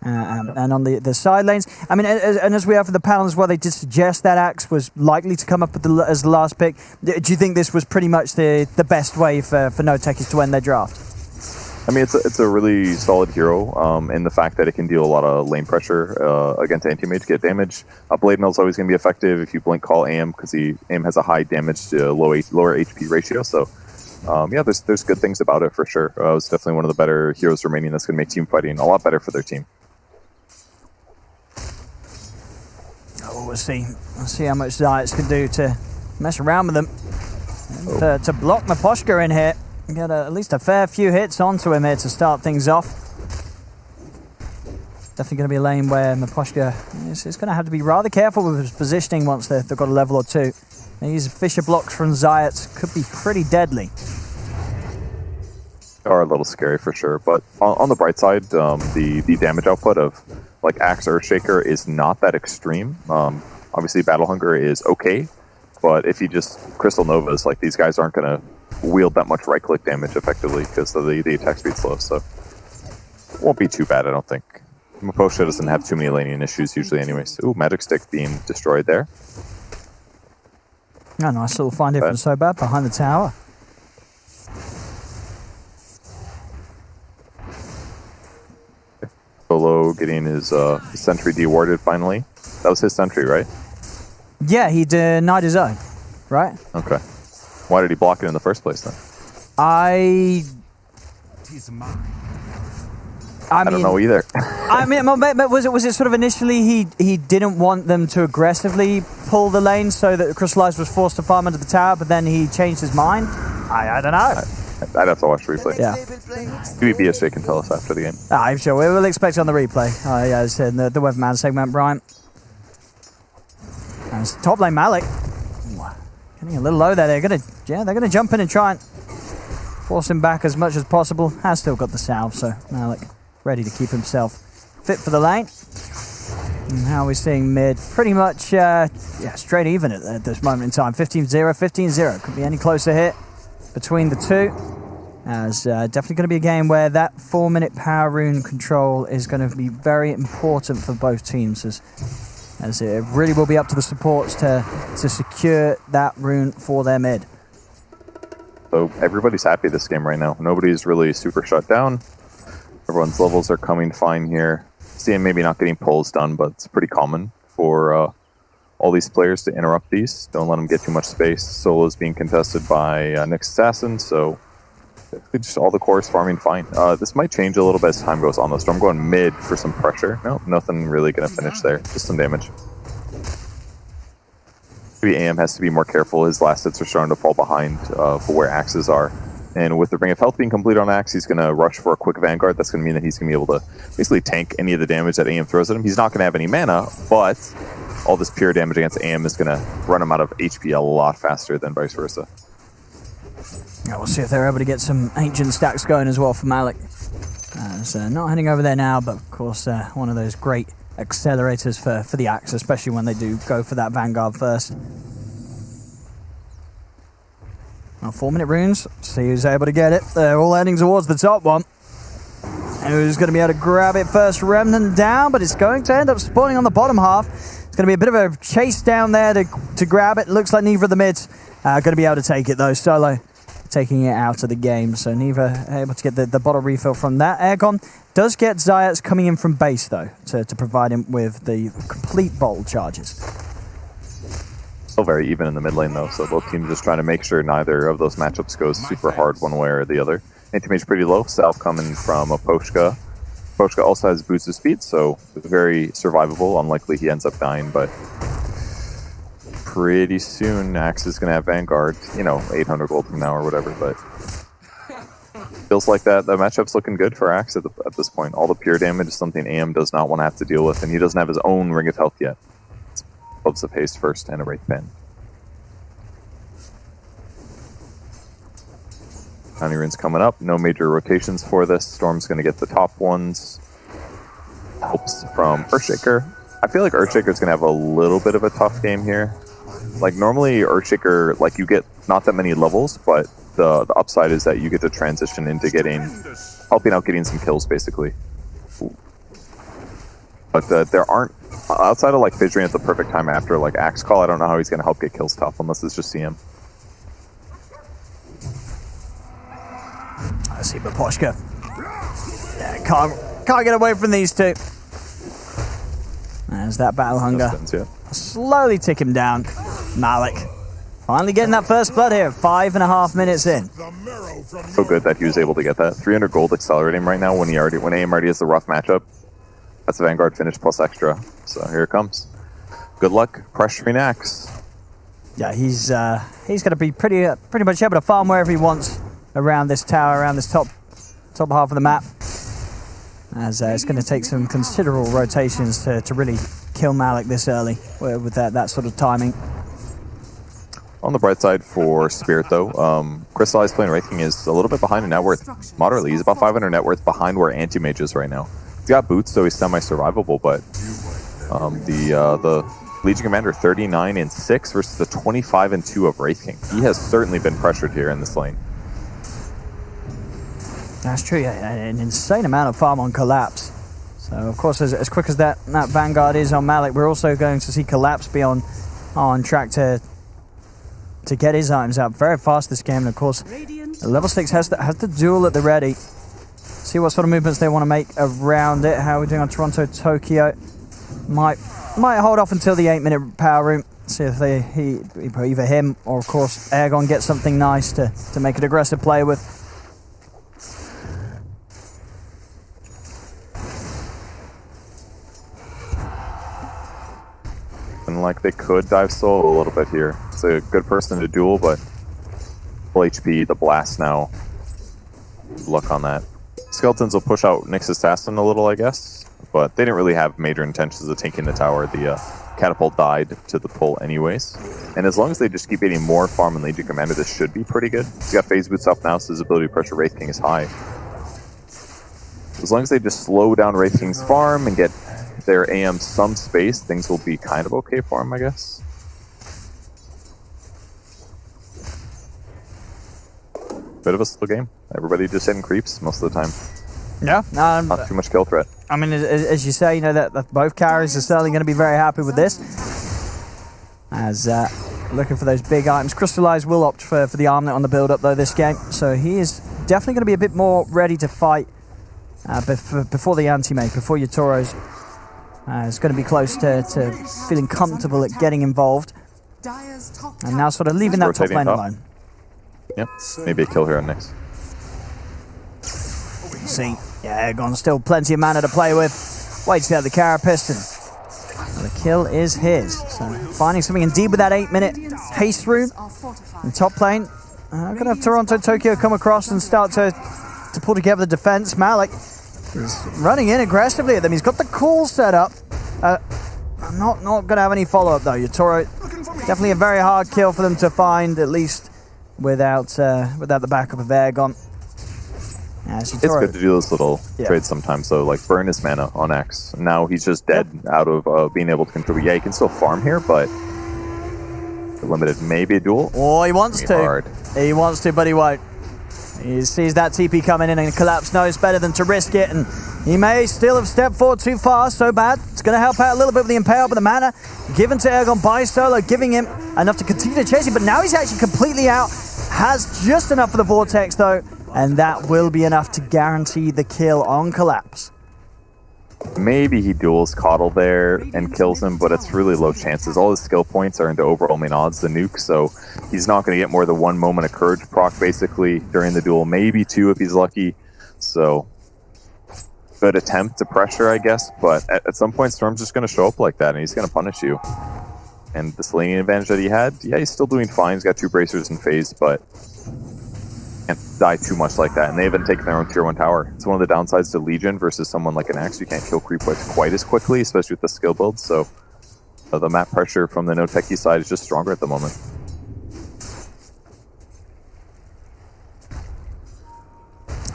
And on the side lanes, I mean, and as we have for the panel as well, they did suggest that Axe was likely to come up with as the last pick. Do you think this was pretty much the best way for No Techies to end their draft? I mean, it's a really solid hero in the fact that it can deal a lot of lane pressure against anti-mage, get damage. Blade Mail is always going to be effective if you blink call AM because AM has a high damage to lower HP ratio. So yeah, there's good things about it for sure. It's definitely one of the better heroes remaining that's going to make team fighting a lot better for their team. Oh, we'll see. We'll see how much Zayats can do to mess around with them. And, to block Maposhka in here. Get at least a fair few hits onto him here to start things off. Definitely going to be a lane where Maposhka is going to have to be rather careful with his positioning once they've got a level or two. These Fisher blocks from Zayats could be pretty deadly. They are a little scary for sure, but on the bright side, the damage output of like Axe Earthshaker is not that extreme. Obviously, Battle Hunger is okay, but if you just Crystal Novas, like these guys aren't going to wield that much right-click damage effectively because the attack speed's slow, so it won't be too bad, I don't think. Maposhka doesn't have too many laning issues usually anyways. Ooh, Magic Stick being destroyed there. Oh, nice little find here from Sobat behind the tower. Solo getting his sentry dewarded finally. That was his sentry, right? Yeah, he denied his own, right? Okay. Why did he block it in the first place then? I don't know either. I mean, but was it sort of initially he didn't want them to aggressively pull the lane so that Crystallized was forced to farm under the tower, but then he changed his mind? I don't know. I'd have to watch the replay. Yeah. Maybe BSJ can tell us after the game. I'm sure we will expect it on the replay. Yeah, as in the Weatherman segment, Brian. And it's top lane Malik. Ooh, getting a little low there. They're gonna jump in and try and force him back as much as possible. Has still got the salve, so Malik ready to keep himself fit for the lane. And now we're seeing mid pretty much straight even at this moment in time. 15-0, 15-0. Could be any closer here between the two. As definitely going to be a game where that 4-minute power rune control is going to be very important for both teams, as it really will be up to the supports to secure that rune for their mid. So everybody's happy this game right now. Nobody's really super shut down. Everyone's levels are coming fine here. CM maybe not getting pulls done, but it's pretty common for all these players to interrupt these. Don't let them get too much space. Solo is being contested by Nick's Assassin, so just all the cores farming fine. This might change a little bit as time goes on, though. Storm going mid for some pressure. No, nothing really going to finish there. Just some damage. Maybe AM has to be more careful. His last hits are starting to fall behind for where axes are. And with the Ring of Health being complete on Axe, he's going to rush for a quick Vanguard. That's going to mean that he's going to be able to basically tank any of the damage that AM throws at him. He's not going to have any mana, but all this pure damage against AM is going to run him out of HP a lot faster than vice versa. Yeah, we'll see if they're able to get some ancient stacks going as well for Malik. So not heading over there now, but of course one of those great accelerators for the Axe, especially when they do go for that Vanguard first. Well, 4-minute runes. See who's able to get it. They're all heading towards the top one. And who's going to be able to grab it first? Remnant down, but it's going to end up spawning on the bottom half. It's going to be a bit of a chase down there to grab it. Looks like neither of the mids are going to be able to take it, though. Solo taking it out of the game. So neither able to get the bottle refill from that. Aircon does get Zayats coming in from base, though, to provide him with the complete bottle charges. Still very even in the mid lane, though, so both teams just trying to make sure neither of those matchups goes super hard one way or the other. Anti-mage pretty low. Salve coming from Maposhka. Maposhka also has boots of speed, so very survivable. Unlikely he ends up dying, but pretty soon Axe is going to have Vanguard, 800 gold from now or whatever, but feels like that the matchup's looking good for Axe at this point. All the pure damage is something AM does not want to have to deal with, and he doesn't have his own Ring of Health yet. Gloves of Haste first and a Wraith Pen. Bounty runes coming up. No major rotations for this. Storm's going to get the top ones. Helps from Earthshaker. I feel like Earthshaker's going to have a little bit of a tough game here. Like, normally Earthshaker, like, you get not that many levels, but the upside is that you get to transition into helping out getting some kills, basically. Ooh. But there aren't, outside of like Fidgeting at the perfect time after like Axe Call, I don't know how he's going to help get kills tough unless it's just CM. I see Maposhka. Yeah, can't get away from these two. There's that battle hunger. Slowly tick him down. Malik Finally getting that first blood here, 5.5 minutes in. So good that he was able to get that. 300 gold accelerating right now when AM already has the rough matchup. That's a Vanguard finish plus extra. So here it comes. Good luck pressuring Axe. Yeah, he's going to be pretty much able to farm wherever he wants around this tower, around this top half of the map. As it's going to take some considerable rotations to really kill Malik this early with that sort of timing. On the bright side for Spirit, though, Crystallized playing Wraith King is a little bit behind in net worth. Moderately, he's about 500 net worth behind where Anti-Mage is right now. He's got boots, so he's semi-survivable, but the Legion Commander 39-6 versus the 25-2 of Wraith King. He has certainly been pressured here in this lane. That's true, yeah, an insane amount of farm on Collapse. So, of course, as quick as that Vanguard is on Malik, we're also going to see Collapse be on track to get his items out very fast this game. And, of course, level 6 has the duel at the ready. See what sort of movements they want to make around it. How are we doing on Toronto, Tokyo? Might hold off until the 8-minute power room. See if either him or, of course, Aegon gets something nice to make an aggressive play with. And like they could dive solo a little bit here. It's a good person to duel, but full HP, the blast now. Luck on that. Skeletons will push out Nyx Assassin a little, I guess, but they didn't really have major intentions of taking the tower. The catapult died to the pull anyways. And as long as they just keep getting more farm and Legion Commander, this should be pretty good. He's got phase boots up now, so his ability to pressure Wraith King is high. As long as they just slow down Wraith King's farm and get their AM some space, things will be kind of okay for him, I guess. Bit of a slow game. Everybody just hitting creeps most of the time. Yeah. Not too much kill threat. I mean, as you say, that both carries are certainly going to be very happy with this. As looking for those big items. Crystallized will opt for the armlet on the build-up, though, this game. So he is definitely going to be a bit more ready to fight before the anti-mage, before your Tauros. It's going to be close to feeling comfortable at getting involved. And now sort of leaving that top lane alone. Yep, maybe a kill here on Nyx. See, yeah, Aegon still plenty of mana to play with. Waits out the Carapace, and the kill is his. So finding something indeed with that 8-minute haste rune in top lane. Going to have Toronto, Tokyo come across and start to pull together the defense. Malik is running in aggressively at them. He's got the call set up. Not going to have any follow-up, though. Yatoro, definitely a very hard kill for them to find, at least without the backup of Aegon. It's good to do those little trades sometimes, though, like burn his mana on X. Now he's just dead out of being able to contribute. Yeah, he can still farm here, but limited. Maybe a duel? Oh, he wants to. Hard. He wants to, but he won't. He sees that TP coming in, and Collapse knows better than to risk it, and he may still have stepped forward too far. So bad. It's going to help out a little bit with the Impale, but the mana given to Aegon by Solo, giving him enough to continue to chase it, but now he's actually completely out. Has just enough for the Vortex, though, and that will be enough to guarantee the kill on Collapse. Maybe he duels Coddle there and kills him, but it's really low chances. All his skill points are into overwhelming odds, the nuke, so he's not going to get more than 1 moment of courage proc, basically, during the duel. Maybe 2 if he's lucky. So, good attempt to pressure, I guess, but at some point, Storm's just going to show up like that, and he's going to punish you. And the laning advantage that he had, yeah, he's still doing fine. He's got 2 bracers in phase, but can't die too much like that. And they haven't taken their own tier 1 tower. It's one of the downsides to Legion versus someone like an Axe. You can't kill creep waves quite as quickly, especially with the skill build. So the map pressure from the no Techies side is just stronger at the moment.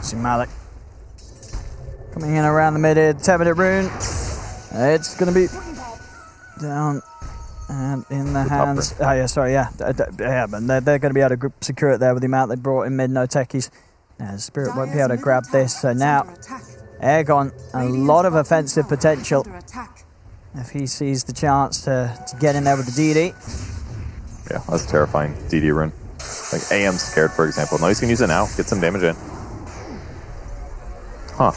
See Malik coming in around the mid 10-minute rune. It's going to be down and in the hands. Oh, yeah, sorry, yeah. But they're going to be able to secure it there with the amount they brought in mid, no Techies. Spirit won't be able to grab this. So now, Aegon, a lot of offensive potential if he sees the chance to get in there with the DD. Yeah, that's terrifying. DD rune. Like, AM's scared, for example. No, he's going to use it now. Get some damage in. Huh.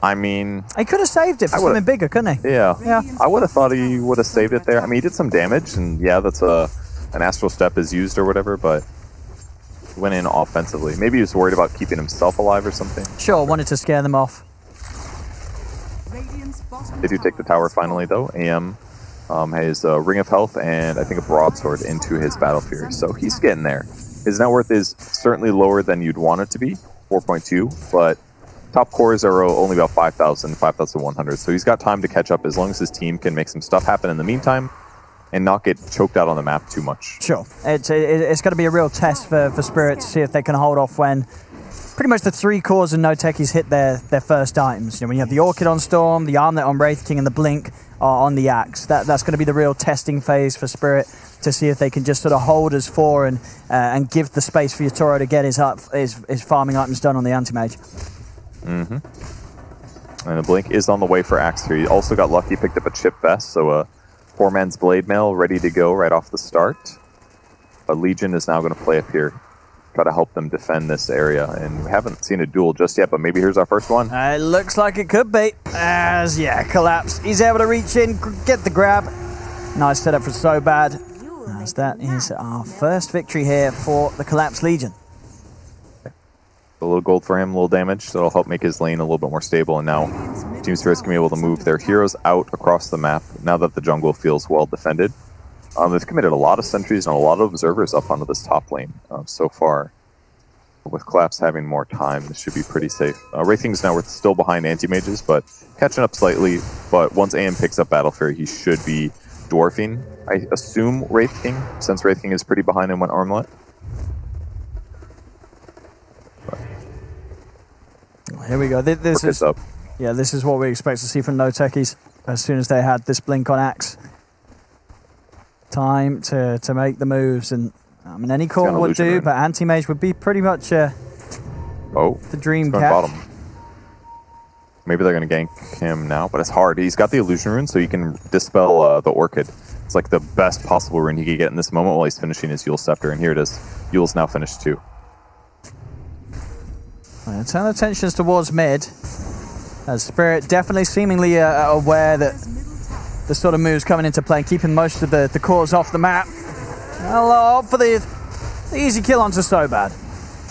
I mean... He could have saved it for something bigger, couldn't he? Yeah. I would have thought he would have saved it there. I mean, he did some damage, and yeah, that's a an Astral Step is used or whatever, but went in offensively. Maybe he was worried about keeping himself alive or something. Sure, wanted to scare them off. They do take the tower finally, though. AM has a Ring of Health and I think a Broadsword into his Battle Fury, so he's getting there. His net worth is certainly lower than you'd want it to be, 4.2, but top cores are only about 5,000, 5,100, so he's got time to catch up as long as his team can make some stuff happen in the meantime and not get choked out on the map too much. Sure. It's going to be a real test for Spirit to see if they can hold off when pretty much the 3 cores and no techies hit their first items. You know, when you have the Orchid on Storm, the Armlet on Wraith King, and the Blink on the Axe. That's going to be the real testing phase for Spirit to see if they can just sort of hold as 4 and give the space for Yatoro to get his farming items done on the Anti-Mage. Mm-hmm. And the Blink is on the way for Axe here. He also got lucky, picked up a Chip Vest, so Poor Man's Blade Mail ready to go right off the start. But Legion is now going to play up here, try to help them defend this area. And we haven't seen a duel just yet, but maybe here's our first one. It looks like it could be. As, Collapse. He's able to reach in, get the grab. Nice setup for So Bad. As that is our first victory here for the Collapse Legion. A little gold for him, a little damage. That'll help make his lane a little bit more stable. And now Team Spirits can be able to move their heroes out across the map now that the jungle feels well defended. They've committed a lot of sentries and a lot of observers up onto this top lane so far. With Collapse having more time, this should be pretty safe. Wraith King's now still behind Anti-Mages, but catching up slightly. But once AM picks up Battle Fury, he should be dwarfing, I assume, Wraith King, since Wraith King is pretty behind him on Armlet. Here we go. This is what we expect to see from no techies as soon as they had this Blink on Axe. Time to make the moves, and I mean any core would do, but Anti-Mage would be pretty much the dream catch. Bottom. Maybe they're going to gank him now, but it's hard. He's got the Illusion Rune, so you can dispel the Orchid. It's like the best possible rune he could get in this moment while he's finishing his Yule Scepter, and here it is. Yule's now finished too. Turn attentions towards mid, as Spirit definitely seemingly aware that the sort of moves coming into play, keeping most of the cores off the map. Hello for the easy kill onto So Bad.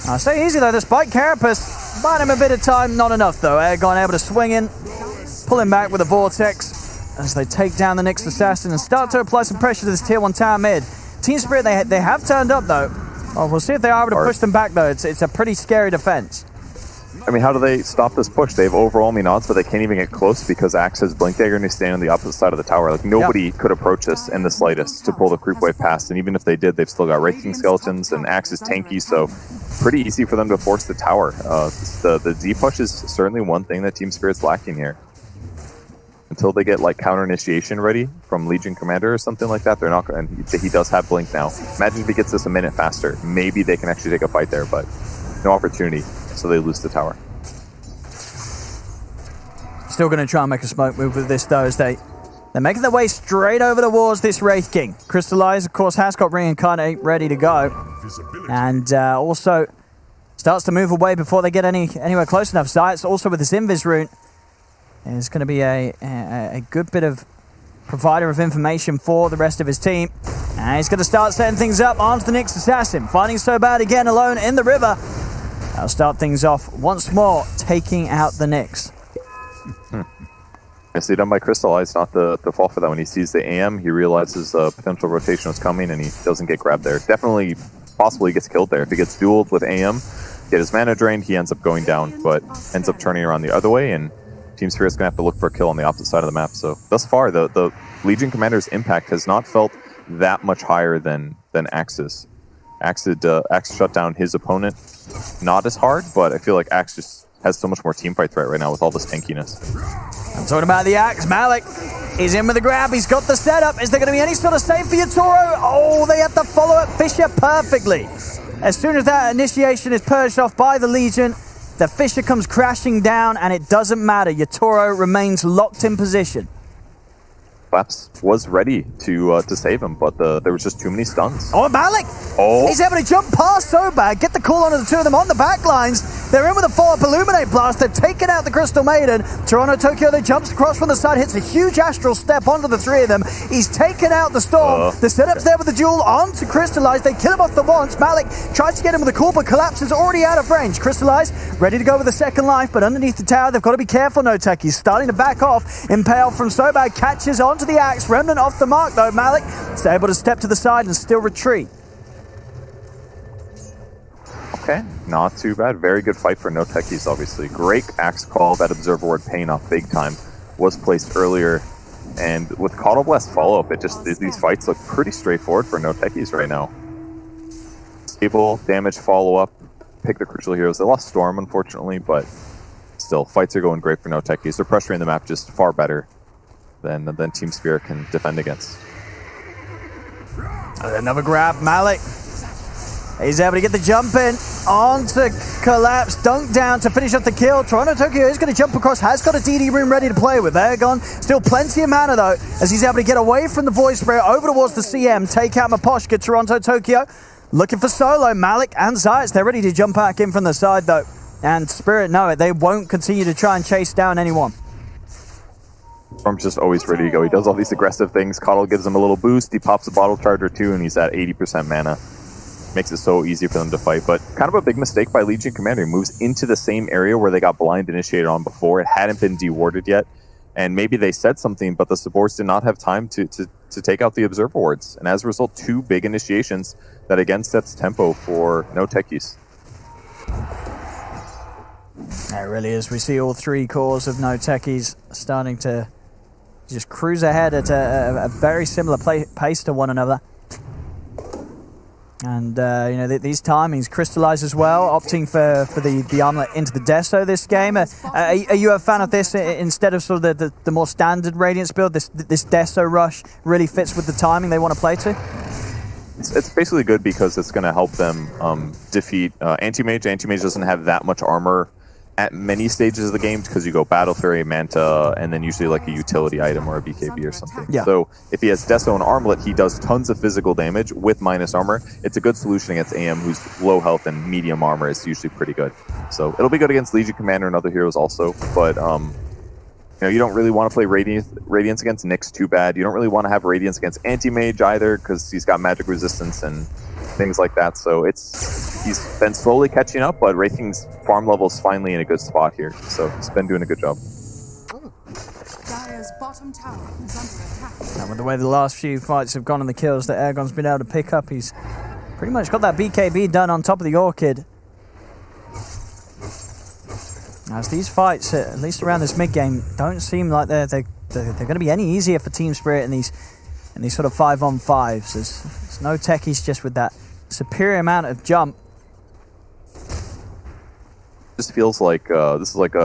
I say easy though, despite Carapace buying him a bit of time, not enough though. Airgon able to swing in, pull him back with a Vortex as they take down the next assassin and start to apply some pressure to this tier 1 tower mid. Team Spirit, they have turned up though. Oh, we'll see if they are able to push them back though. It's a pretty scary defense. I mean, how do they stop this push? They have overwhelming odds, but they can't even get close because Axe has Blink Dagger and he's standing on the opposite side of the tower. Like, nobody could approach this in the slightest to pull the creep wave past, and even if they did, they've still got Wraith King skeletons, and Axe is tanky, so pretty easy for them to force the tower. The Z push is certainly one thing that Team Spirit's lacking here. Until they get, like, counter initiation ready from Legion Commander or something like that, they're not going to... He does have Blink now. Imagine if he gets this a minute faster. Maybe they can actually take a fight there, but no opportunity. So they lose the tower. Still going to try and make a smoke move with this though, as they're making their way straight over towards this Wraith King. Crystallize, of course, has got Reincarnate ready to go. And also starts to move away before they get anywhere close enough. Zayat's also with this Invis Rune. Is going to be a good bit of provider of information for the rest of his team. And he's going to start setting things up onto the next assassin. Finding So Bad again alone in the river. That'll start things off once more, taking out the Nyx. Nicely done by Crystallize, not the fall for that. When he sees the AM, he realizes a potential rotation was coming and he doesn't get grabbed there. Definitely, possibly gets killed there. If he gets dueled with AM, get his mana drained, he ends up going down, but ends up turning around the other way, and Team Spirit's going to have to look for a kill on the opposite side of the map. So thus far, the Legion Commander's impact has not felt that much higher than Axe's. Axe shut down his opponent not as hard, but I feel like Axe just has so much more teamfight threat right now with all this tankiness. I'm talking about the Axe. Malik is in with the grab. He's got the setup. Is there going to be any sort of save for Yatoro? Oh, they have to follow up Fisher perfectly. As soon as that initiation is purged off by the Legion, the Fisher comes crashing down, and it doesn't matter. Yatoro remains locked in position. Collapse was ready to save him, but there was just too many stuns. Oh, Malik! Oh. He's able to jump past So Bad, get the call onto the two of them on the back lines. They're in with a follow-up Illuminate Blast. They've taken out the Crystal Maiden. Toronto Tokyo, they jumps across from the side, hits a huge Astral Step onto the three of them. He's taken out the Storm. The setup's there with the duel onto Crystallize. They kill him off the once. Malik tries to get him with the call, but collapses already out of range. Crystallize ready to go with a second life, but underneath the tower, they've got to be careful. No Techies starting to back off. Impale from Sobag catches onto the axe. Remnant off the mark though. Malik is able to step to the side and still retreat. Okay, not too bad. Very good fight for no Techies, obviously. Great axe call. That Observer Ward paying off big time. Was placed earlier. And with Caudal Blast follow-up, it just these fights look pretty straightforward for no Techies right now. Stable, damage follow-up, pick the crucial heroes. They lost Storm, unfortunately, but still, fights are going great for no Techies. They're pressuring the map just far better than Team Spirit can defend against. Another grab, Malik. He's able to get the jump in onto Collapse, dunk down to finish up the kill. Toronto Tokyo is going to jump across, has got a DD room ready to play with. Airgon, still plenty of mana though, as he's able to get away from the Voice Spirit over towards the CM, take out Maposhka. Toronto Tokyo looking for solo. Malik and Zayas, they're ready to jump back in from the side though. And Spirit know it, they won't continue to try and chase down anyone. Storm's just always ready to go. He does all these aggressive things. Caudal gives him a little boost. He pops a bottle charger too, and he's at 80% mana. Makes it so easy for them to fight, but kind of a big mistake by Legion Commander. He moves into the same area where they got blind initiated on before. It hadn't been dewarded yet, and maybe they said something, but the supports did not have time to take out the Observer Wards, and as a result, 2 big initiations that again sets tempo for no Techies. It really is. We see all 3 cores of no Techies starting to just cruise ahead at a very similar pace to one another. And, these timings Crystallize as well, opting for the armlet into the Deso this game. Are you a fan of this instead of sort of the more standard Radiance build? This Deso rush really fits with the timing they want to play to? It's basically good because it's going to help them defeat Anti-Mage. Anti-Mage doesn't have that much armor at many stages of the game because you go Battle Fury, Manta, and then usually like a utility item or a BKB or something. Yeah. So if he has Deso and Armlet, he does tons of physical damage with minus armor. It's a good solution against AM, who's low health and medium armor is usually pretty good. So it'll be good against Legion Commander and other heroes also, but you don't really want to play Radiance against Nyx too bad. You don't really want to have Radiance against Anti-Mage either because he's got magic resistance and things like that. So he's been slowly catching up, but Wraithking's farm level is finally in a good spot here. So he's been doing a good job. Dire's bottom tower is under attack. And with the way the last few fights have gone and the kills that Airgon's been able to pick up, he's pretty much got that BKB done on top of the Orchid. As these fights, at least around this mid game, don't seem like they're going to be any easier for Team Spirit in these sort of 5-on-5s. There's no Techies just with that superior amount of jump. Just feels like this is like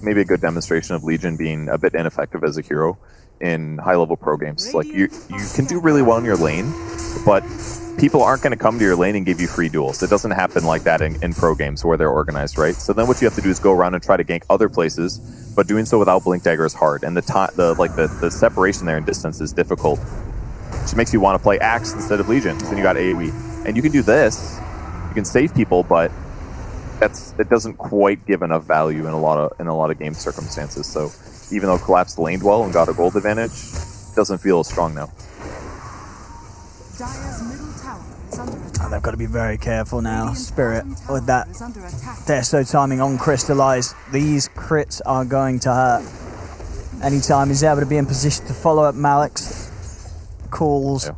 maybe a good demonstration of Legion being a bit ineffective as a hero in high-level pro games. Like you can do really well in your lane, but people aren't going to come to your lane and give you free duels. It doesn't happen like that in pro games where they're organized, right? So then what you have to do is go around and try to gank other places, but doing so without Blink Dagger is hard, and the separation there in distance is difficult, which makes you want to play Axe instead of Legion. Then you got AoE, and you can do this. You can save people, but it doesn't quite give enough value in a lot of game circumstances. So even though Collapse laned well and got a gold advantage, it doesn't feel as strong now. Dire's middle tower is under attack. They've got to be very careful now, Spirit, with that Deso timing on Crystallize. These crits are going to hurt. Anytime he's able to be in position to follow up Malik's calls,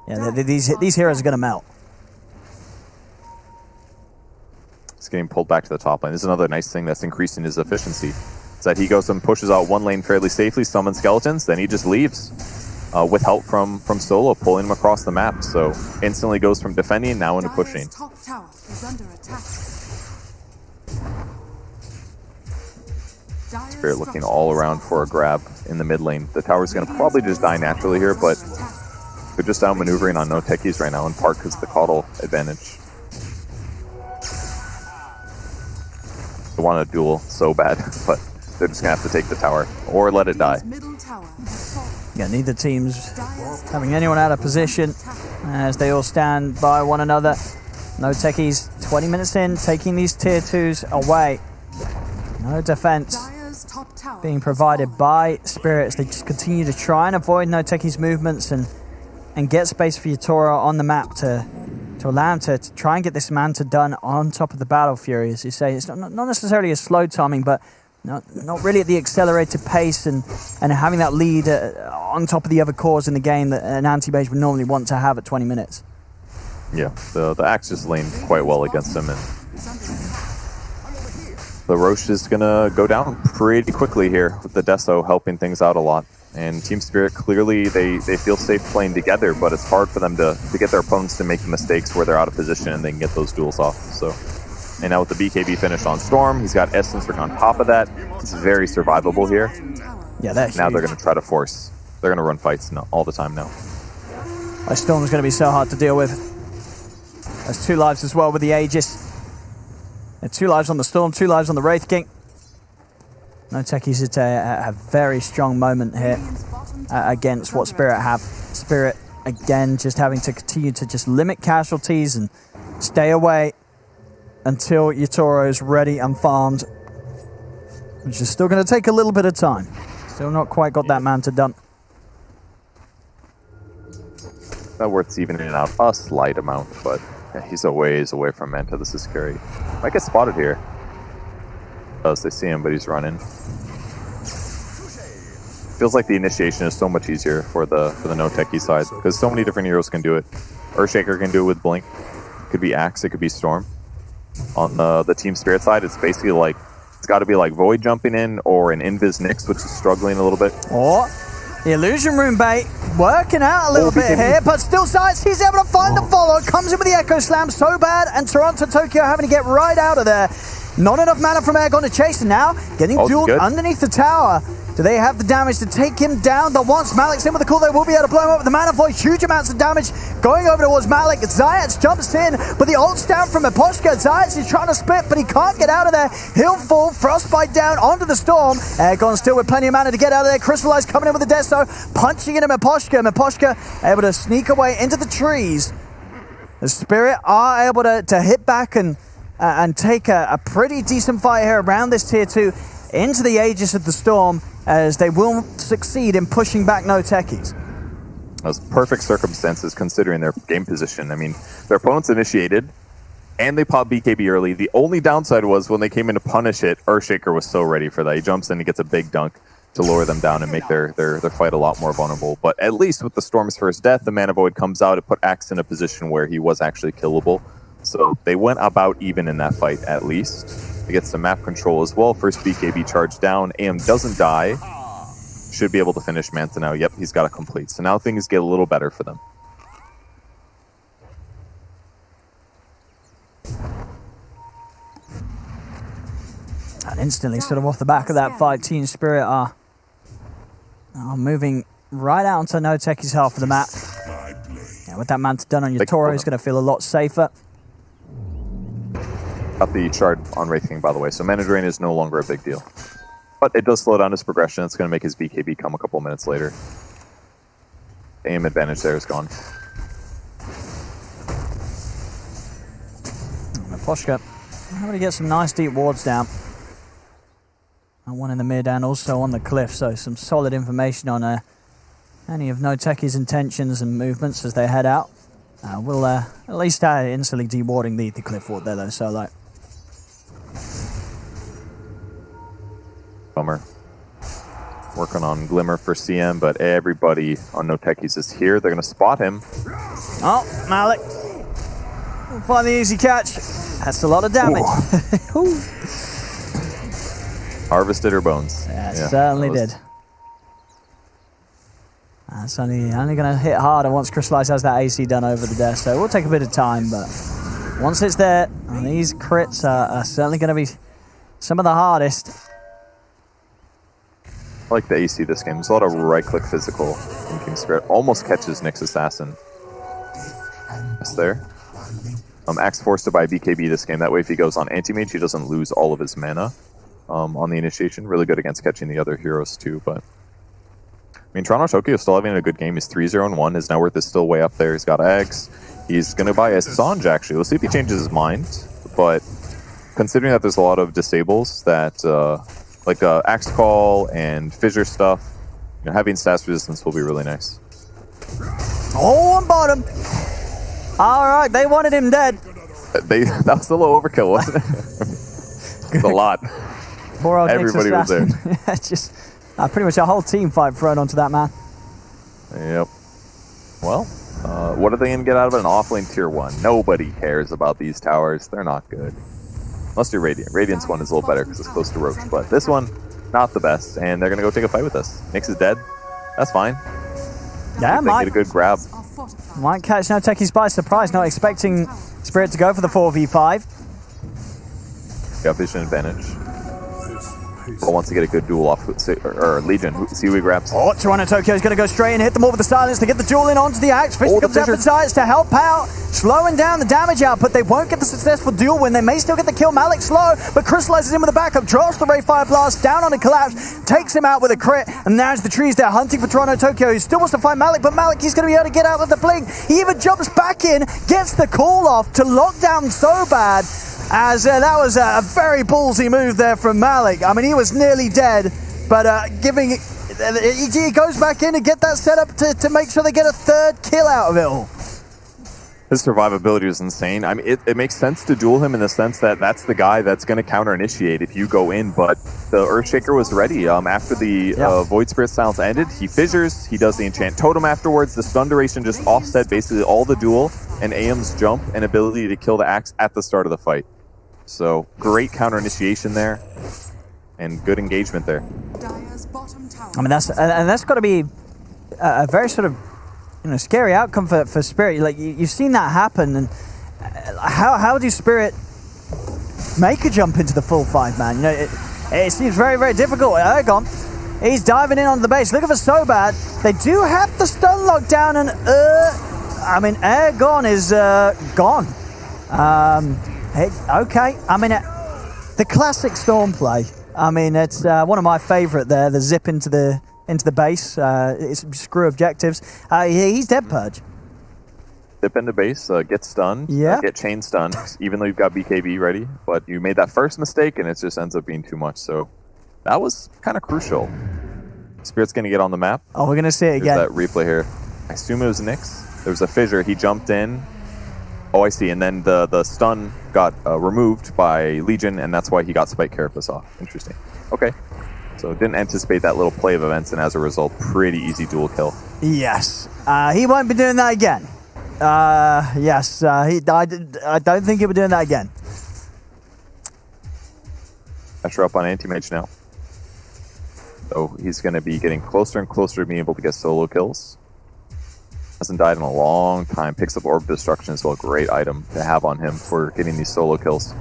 these heroes are going to melt. He's getting pulled back to the top lane. This is another nice thing that's increasing his efficiency. It's that he goes and pushes out one lane fairly safely, summons skeletons, then he just leaves with help from Solo pulling him across the map. So instantly goes from defending now into pushing. Top tower is under attack. Spirit looking all around for a grab in the mid lane. The tower's going to probably just die naturally here, but they're just outmaneuvering on no Techies right now, in part because of the Caudal advantage. They want a duel so bad, but they're just going to have to take the tower or let it die. Yeah, neither team's having anyone out of position as they all stand by one another. No Techies 20 minutes in, taking these tier 2s away. No defense Dire's top tower being provided by Spirits. They just continue to try and avoid No Techies movements and get space for Yatoro on the map to allow him to try and get this Manta done on top of the Battle Fury. As you say, it's not necessarily a slow timing, but not really at the accelerated pace and having that lead on top of the other cores in the game that an anti-mage would normally want to have at 20 minutes. Yeah, the Axe just laned quite well against him, and the Roche is going to go down pretty quickly here with the Deso helping things out a lot. And Team Spirit, clearly they feel safe playing together, but it's hard for them to get their opponents to make the mistakes where they're out of position and they can get those duels off. So, and now with the BKB finish on Storm, he's got Essence Ring on top of that. It's very survivable here. Yeah, that's now huge. they're going to try to force. They're going to run fights all the time now. Storm's going to be so hard to deal with. There's 2 lives as well with the Aegis. There's 2 lives on the Storm, 2 lives on the Wraith King. No Techies is a very strong moment here against what Spirit have. Spirit, again, just having to continue to just limit casualties and stay away until Yatoro is ready and farmed, which is still going to take a little bit of time. Still not quite got that Manta done. Not worth evening out a slight amount, but yeah, he's a ways away from Manta. This is scary. Might get spotted here. They see him, but he's running. Feels like the initiation is so much easier for the No Techie side because so many different heroes can do it. Earthshaker can do it with Blink. It could be Axe. It could be Storm. On the Team Spirit side, it's basically like it's got to be like Void jumping in or an Invis Nyx, which is struggling a little bit. Oh, the Illusion Rune bait working out a little bit here, but still Science, he's able to find the follow. Comes in with the Echo Slam so bad, and Toronto Tokyo having to get right out of there. Not enough mana from Airgon to chase, and now getting dueled underneath the tower. Do they have the damage to take him down? The once Malik's in with the cool, they will be able to blow him up with the mana void. Huge amounts of damage going over towards Malik. Zayats jumps in, but the ult's down from Miposhka. Zayats is trying to split, but he can't get out of there. He'll fall, Frostbite down onto the Storm. Airgon still with plenty of mana to get out of there. Crystallize coming in with the Deso, punching into Miposhka. Miposhka able to sneak away into the trees. The Spirit are able to hit back and take a pretty decent fight here around this tier 2 into the Aegis of the Storm, as they will succeed in pushing back No Techies. Those perfect circumstances considering their game position. I mean, their opponents initiated, and they popped BKB early. The only downside was when they came in to punish it, Earthshaker was so ready for that. He jumps in and gets a big dunk to lower them down and make their fight a lot more vulnerable. But at least with the Storm's first death, the Mana Void comes out. It put Axe in a position where he was actually killable. So they went about even in that fight, at least. He gets some map control as well. First BKB charge down. AM doesn't die. Should be able to finish Manta now. Yep, he's got it complete. So now things get a little better for them. And instantly, sort of off the back of that fight, Team Spirit are moving right out onto No Techie's half of the map. Yeah, with that Manta done on Yatoro, he's going to feel a lot safer. Got the shard on Wraith King, by the way, so mana drain is no longer a big deal. But it does slow down his progression. It's going to make his BKB come a couple minutes later. The aim advantage there is gone. Miposhka able to get some nice deep wards down. And one in the mid and also on the cliff, so some solid information on any of No Techie's intentions and movements as they head out. We'll at least instantly dewarding the cliff ward there though, Solo. Bummer. Working on Glimmer for CM, but everybody on No Techies is here. They're going to spot him. Oh, Malik. We'll find the easy catch. That's a lot of damage. Harvested her bones. Yeah, certainly did. That's only going to hit harder once Crystallize has that AC done over the death, so it will take a bit of time, but once it's there, these crits are certainly going to be some of the hardest. I like the AC this game. There's a lot of right-click physical in Team Spirit. Almost catches Nyx Assassin. That's there. Axe forced to buy BKB this game. That way if he goes on Anti-Mage, he doesn't lose all of his mana on the initiation. Really good against catching the other heroes too, but I mean, Toronto Tokyo is still having a good game. He's 3-0-1. His net worth is still way up there. He's got Axe. He's going to buy a Sanj, actually. Let's see if he changes his mind. but considering that there's a lot of disables that, like Axe Call and Fissure stuff, having stats resistance will be really nice. Oh, on bottom. All right, they wanted him dead. That was a little overkill, wasn't it? It's a lot. Poor old Everybody was there. Just pretty much a whole team fight thrown onto that man. Yep. Well, what are they going to get out of it? An offlane tier 1. Nobody cares about these towers. They're not good. Unless you're Radiant. Radiant's one is a little better because it's close to Roach. But this one, not the best. And they're going to go take a fight with us. Nyx is dead. That's fine. Yeah, they get a good grab. Might catch no Techies by surprise. Not expecting Spirit to go for the 4v5. Got vision advantage. But wants to get a good duel off or Legion. See who he grabs. Oh, Toronto Tokyo is going to go straight and hit them all with the silence to get the duel in onto the Axe. Fish comes up with Zayas to help out, slowing down the damage output. They won't get the successful duel win. They may still get the kill. Malik slow, but crystallizes him with a backup, drops the Ray Fire Blast down on a collapse, takes him out with a crit, and there's the trees there hunting for Toronto Tokyo. He still wants to find Malik, but Malik, he's going to be able to get out with the blink. He even jumps back in, gets the call off to lock down so bad. As that was a very ballsy move there from Malik. I mean, he was nearly dead, but he goes back in to get that set up to make sure they get a third kill out of it all. His survivability is insane. I mean, it makes sense to duel him in the sense that that's the guy that's going to counter-initiate if you go in, but the Earthshaker was ready. After the Void Spirit Silence ended, he fissures, he does the Enchant Totem afterwards. The stun duration just offset basically all the duel and AM's jump and ability to kill the Axe at the start of the fight. So, great counter-initiation there, and good engagement there. I mean, that's got to be a very sort of scary outcome for Spirit. Like you've seen that happen, and how do Spirit make a jump into the full 5-man? You know, it seems very, very difficult. Ergon, he's diving in onto the base. Look at so bad. They do have the stun lock down, and I mean, Ergon is gone. Okay, I mean, the classic Storm play. I mean, it's one of my favourite there, the zip into the base, it's screw objectives. He's dead, Purge. Zip into base, get stunned, get chain stunned, even though you've got BKB ready, but you made that first mistake and it just ends up being too much, so that was kind of crucial. Spirit's going to get on the map. Oh, we're going to see it again. There's that replay here. I assume it was Nyx. There was a fissure, he jumped in. Oh, I see. And then the stun got removed by Legion, and that's why he got Spike Carapace off. Interesting. Okay. So didn't anticipate that little play of events, and as a result, pretty easy dual kill. Yes. He won't be doing that again. Yes. I don't think he'll be doing that again. Pressure up on Anti-Mage now. So he's going to be getting closer and closer to being able to get solo kills. Hasn't died in a long time. Picks up Orb Destruction as well. Great item to have on him for getting these solo kills.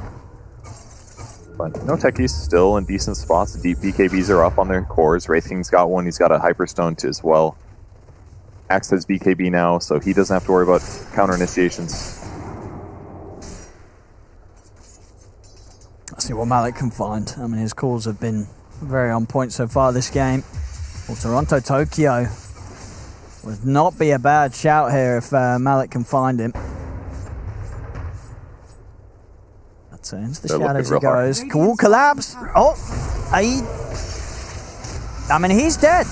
But no Techies, still in decent spots. The deep BKBs are up on their cores. Wraith King's got one. He's got a Hyperstone too as well. Axe has BKB now, so he doesn't have to worry about counter initiations. Let's see what Malik can find. I mean, his calls have been very on point so far this game. Well, Toronto Tokyo would not be a bad shout here if Malik can find him. That's into the shadows he goes. Cool collapse. Oh, I mean, he's dead.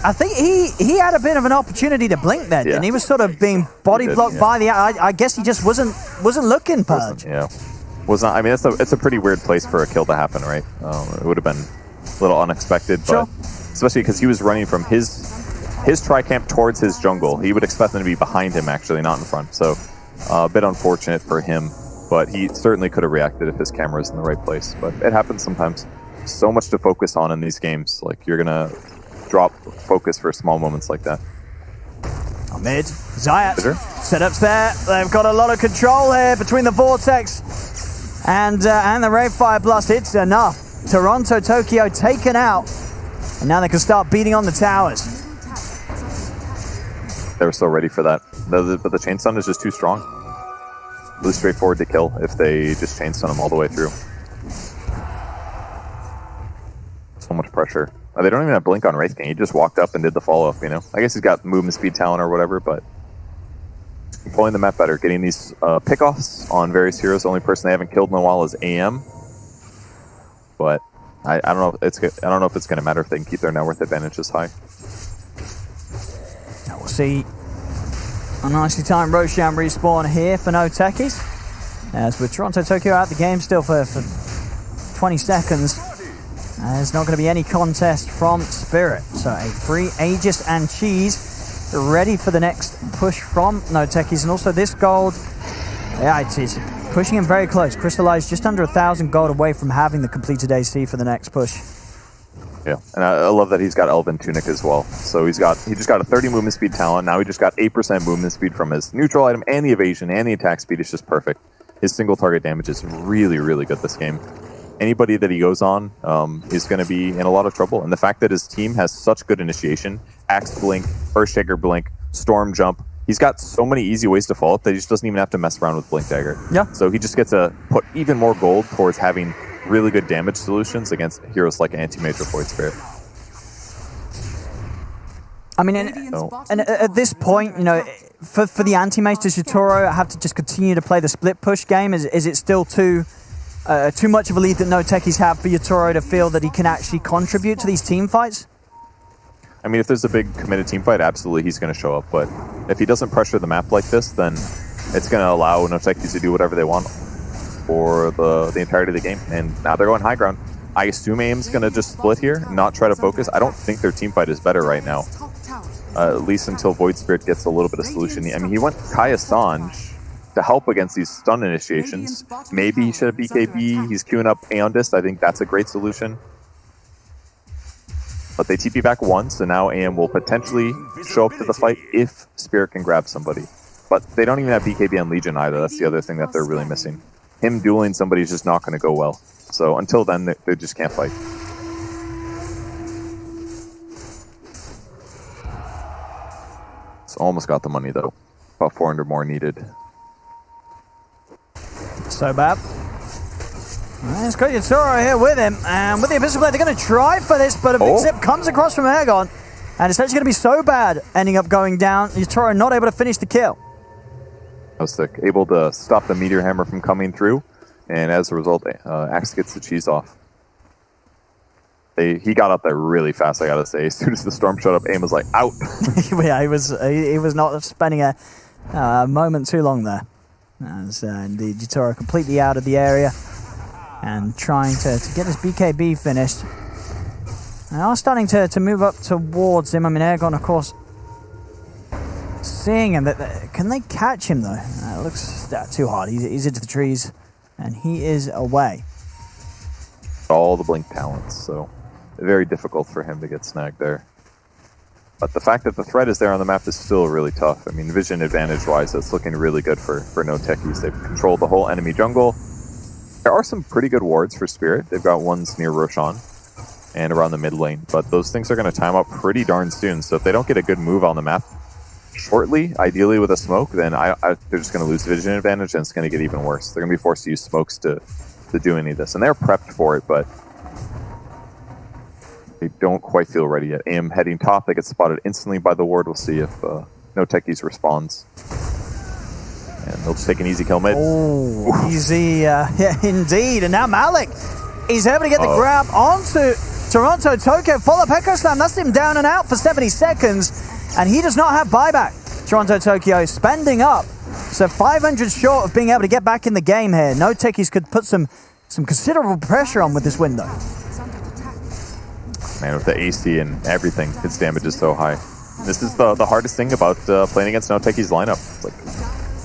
I think he had a bit of an opportunity to blink then, and he was sort of being body blocked by the. I guess he just wasn't looking, Purge. Was not. I mean, it's a pretty weird place for a kill to happen, right? It would have been a little unexpected, but especially because he was running from his tri-camp towards his jungle. He would expect them to be behind him, actually, not in front. So a bit unfortunate for him, but he certainly could have reacted if his camera was in the right place. But it happens sometimes. So much to focus on in these games. Like, you're going to drop focus for small moments like that. Mid, Zayat, setups there. They've got a lot of control here between the Vortex and the Rave Fire Blast. It's enough. Toronto Tokyo taken out, and now they can start beating on the towers. They were so ready for that. But the chain stun is just too strong. Really straightforward to kill if they just chain stun them all the way through. So much pressure. They don't even have blink on Wraith King. He just walked up and did the follow-up, you know? I guess he's got movement speed talent or whatever, but controlling the map better, getting these pickoffs on various heroes. The only person they haven't killed in a while is AM. But I don't know if it's going to matter if they can keep their net worth advantage this high. Now we'll see a nicely timed Roshan respawn here for no Techies. As with Toronto Tokyo out the game still for 20 seconds. There's not going to be any contest from Spirit. So a free Aegis and Cheese ready for the next push from no Techies. And also this gold, yeah, it's pushing him very close. Crystallized just under 1,000 gold away from having the completed AC for the next push. Yeah, and I love that he's got Elven Tunic as well. So he just got a 30 movement speed talent. Now he just got 8% movement speed from his neutral item, and the evasion and the attack speed is just perfect. His single target damage is really, really good this game. Anybody that he goes on is going to be in a lot of trouble. And the fact that his team has such good initiation, Axe Blink, Earthshaker Blink, Storm Jump, he's got so many easy ways to follow up that he just doesn't even have to mess around with Blink Dagger. Yeah. So he just gets to put even more gold towards having really good damage solutions against heroes like Anti-Major Void Spirit. I mean, and at this point, you know, for the anti-mage, does Yatoro have to just continue to play the split push game? Is it still too much of a lead that no Techies have for Yatoro to feel that he can actually contribute to these team fights? I mean, if there's a big committed team fight, absolutely he's going to show up. But if he doesn't pressure the map like this, then it's going to allow no Techies to do whatever they want for the entirety of the game. And now they're going high ground. I assume AIM's going to just split here, not try to focus. I don't think their team fight is better right now. At least until Void Spirit gets a little bit of solution. I mean, he went Kai Assange to help against these stun initiations. Maybe he should have BKB. He's queuing up Aeondist. I think that's a great solution. But they TP back once, and now AM will potentially show up to the fight if Spirit can grab somebody. But they don't even have BKB on Legion either. That's the other thing that they're really missing. Him dueling somebody is just not going to go well. So until then, they just can't fight. It's almost got the money, though. About 400 more needed. So bad. It's got Yatoro here with him, and with the Abyssal Blade, they're going to try for this, but a big zip comes across from Aegon, and it's actually going to be so bad, ending up going down. Yatoro not able to finish the kill. Sick. Able to stop the Meteor Hammer from coming through, and as a result, Axe gets the cheese off. He got up there really fast, I gotta say. As soon as the storm showed up, AIM was like, out! Yeah, he was not spending a moment too long there. As indeed, Yatoro completely out of the area and trying to get his BKB finished. They are starting to move up towards him. I mean, Aegon, of course, seeing him. Can they catch him, though? It looks too hard. He's into the trees, and he is away. All the blink talents, so very difficult for him to get snagged there. But the fact that the threat is there on the map is still really tough. I mean, vision advantage-wise, it's looking really good for no Techies. They've controlled the whole enemy jungle. There are some pretty good wards for Spirit. They've got ones near Roshan and around the mid lane, but those things are going to time out pretty darn soon. So if they don't get a good move on the map shortly, ideally with a smoke, then they're just going to lose vision advantage, and it's going to get even worse. They're going to be forced to use smokes to do any of this, and they're prepped for it, but they don't quite feel ready yet. AM heading top, they get spotted instantly by the ward. We'll see if no Techies responds. And they'll just take an easy kill mid. Oh, easy, yeah, indeed. And now Malik is able to get the grab onto Toronto Tokyo. Follow-up Echo Slam, that's him down and out for 70 seconds. And he does not have buyback. Toronto Tokyo spending up. So 500 short of being able to get back in the game here. No Techies could put some considerable pressure on with this window. Man, with the AC and everything, its damage is so high. This is the hardest thing about playing against no Techies lineup. It's like,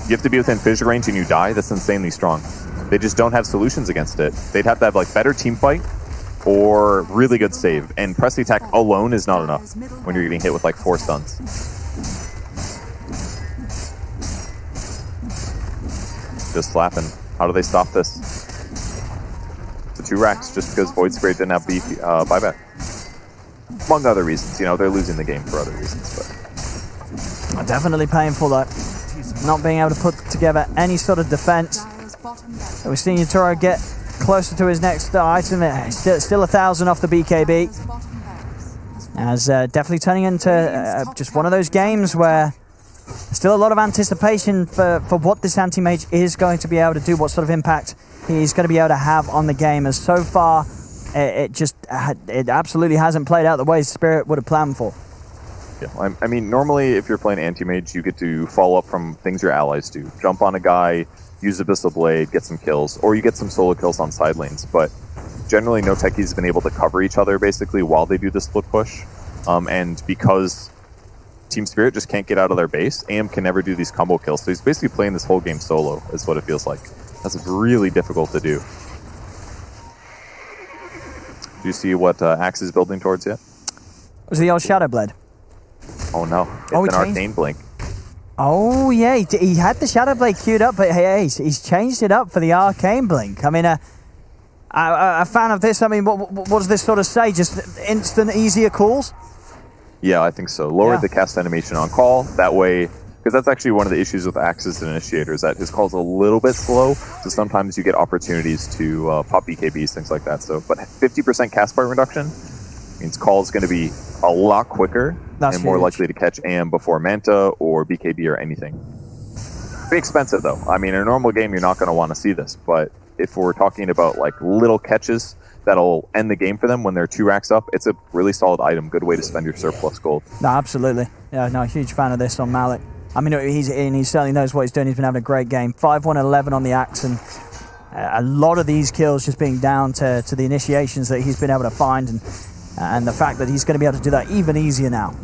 you have to be within fissure range and you die. That's insanely strong. They just don't have solutions against it. They'd have to have like better team fight or really good save. And press the attack alone is not enough when you're getting hit with like 4 stuns. Just slapping. How do they stop this? The 2 racks just because Void Spirit didn't have buyback. Among other reasons, you know, they're losing the game for other reasons. But definitely painful though. Not being able to put together any sort of defense. So we're seeing Yatoro get closer to his next item. Still 1,000 off the BKB. As definitely turning into just one of those games where Still a lot of anticipation for what this anti-mage is going to be able to do, what sort of impact he's going to be able to have on the game. As so far, it absolutely hasn't played out the way Spirit would have planned for. Yeah, I mean, normally if you're playing anti-mage, you get to follow up from things your allies do. Jump on a guy, use Abyssal Blade, get some kills, or you get some solo kills on side lanes. But generally, no Techies have been able to cover each other, basically, while they do the split push. And because Team Spirit just can't get out of their base, AM can never do these combo kills. So he's basically playing this whole game solo, is what it feels like. That's really difficult to do. Do you see what Axe is building towards yet? Was the old Shadow Blade? Oh no, it's an Arcane Blink. Oh yeah, he had the Shadow Blade queued up, but hey, he's changed it up for the Arcane Blink. I mean, a fan of this. I mean, what does this sort of say? Just instant, easier calls? Yeah, I think so. Lowered the cast animation on call. That way, because that's actually one of the issues with Axis and Initiators, that his call's a little bit slow, so sometimes you get opportunities to pop BKBs, things like that. So, but 50% cast point reduction means call's going to be a lot quicker and more likely to catch AM before Manta or BKB or anything. Pretty expensive though. I mean, in a normal game, you're not going to want to see this, but if we're talking about like little catches that'll end the game for them when they're 2 racks up, it's a really solid item. Good way to spend your surplus gold. No, absolutely. Yeah, no, huge fan of this on Malik. I mean, he certainly knows what he's doing. He's been having a great game. 5-1-11 on the Axe, and a lot of these kills just being down to the initiations that he's been able to find, and the fact that he's going to be able to do that even easier now.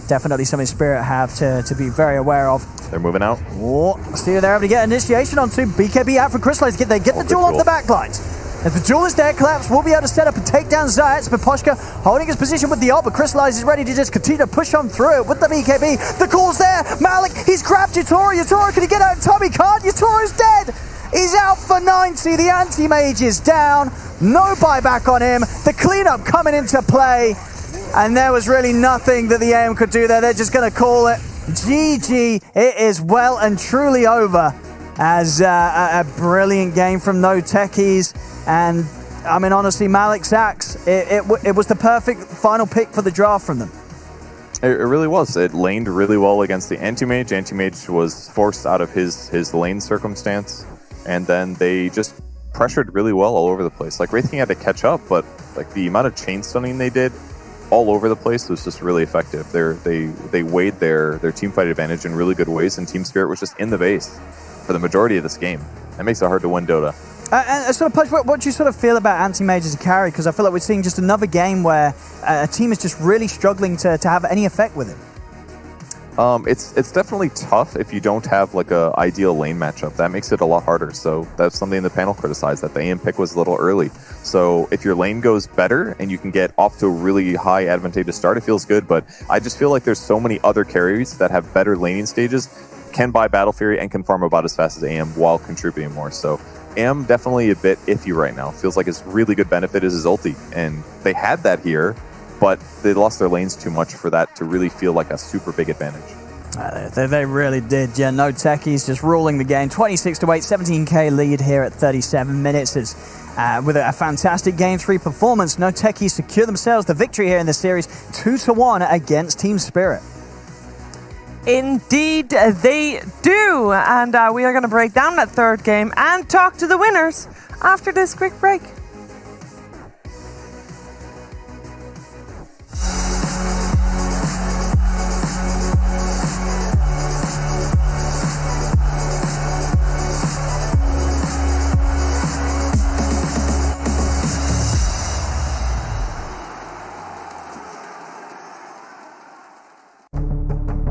Definitely something Spirit have to be very aware of. They're moving out. Oh, see, they're able to get initiation onto BKB out for Crystallize. They get the duel off the backlines. If the duel is there, Collapse will be able to set up and take down Zayats. Paposhka holding his position with the ult, but Crystallize is ready to just continue to push on through it with the BKB. The call's there. Malik, he's grabbed Yatoro. Yatoro, can he get out in time? He can't. Yatoro's dead. He's out for 90. The anti-mage is down. No buyback on him. The cleanup coming into play. And there was really nothing that the AM could do there. They're just going to call it GG. It is well and truly over as a brilliant game from No Techies. And, I mean, honestly, Malik's Axe, it was the perfect final pick for the draft from them. It really was. It laned really well against the Anti-Mage. Anti-Mage was forced out of his lane circumstance. And then they just pressured really well all over the place. Like, Wraith King had to catch up, but like the amount of chain stunning they did all over the place was just really effective. They weighed their team fight advantage in really good ways, and Team Spirit was just in the base for the majority of this game. That makes it hard to win Dota. And sort of, Punch, what do you sort of feel about Anti-Mage as a carry? Because I feel like we're seeing just another game where a team is just really struggling to have any effect with it. It's definitely tough if you don't have like a ideal lane matchup. That makes it a lot harder. So that's something the panel criticized, that the AM pick was a little early. So if your lane goes better and you can get off to a really high advantageous start, it feels good. But I just feel like there's so many other carries that have better laning stages, can buy Battle Fury, and can farm about as fast as AM while contributing more. So AM definitely a bit iffy right now. Feels like his really good benefit is his ulti, and they had that here, but they lost their lanes too much for that to really feel like a super big advantage. They really did. Yeah, No Techies just ruling the game. 26-8, 17k lead here at 37 minutes. It's, with a fantastic Game 3 performance, No Techies secure themselves the victory here in the series, 2-1 against Team Spirit. Indeed, they do. And we are going to break down that third game and talk to the winners after this quick break.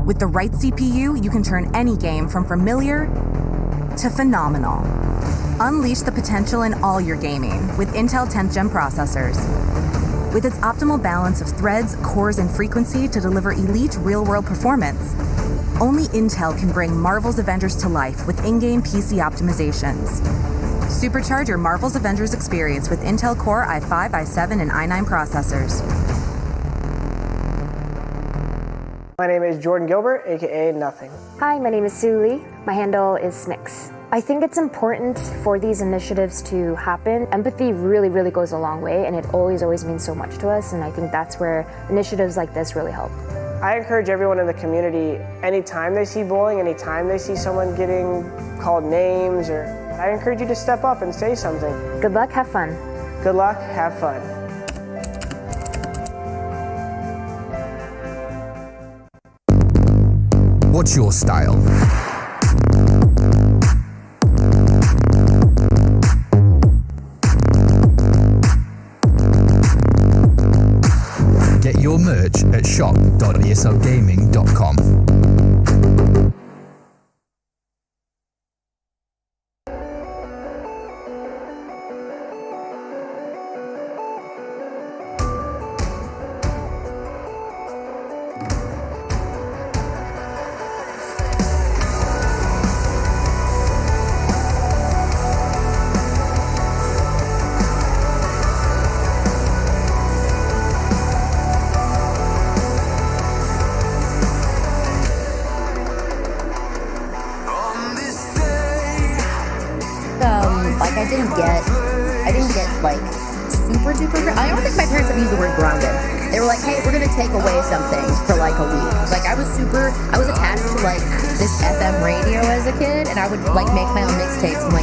With the right CPU, you can turn any game from familiar to phenomenal. Unleash the potential in all your gaming with Intel 10th Gen processors. With its optimal balance of threads, cores, and frequency to deliver elite real-world performance, only Intel can bring Marvel's Avengers to life with in-game PC optimizations. Supercharge your Marvel's Avengers experience with Intel Core i5, i7, and i9 processors. My name is Jordan Gilbert, aka Nothing. Hi, my name is Sue Lee. My handle is Smix. I think it's important for these initiatives to happen. Empathy really, really goes a long way, and it always means so much to us, and I think that's where initiatives like this really help. I encourage everyone in the community, anytime they see bullying, anytime they see someone getting called names, or I encourage you to step up and say something. Good luck, have fun. Good luck, have fun. What's your style? Get your merch at shop.eslgaming.com. Like I didn't get like super duper. I don't think my parents have used the word grounded. They were like, hey, we're gonna take away something for like a week. Like I was attached to like this FM radio as a kid, and I would like make my own mixtapes and like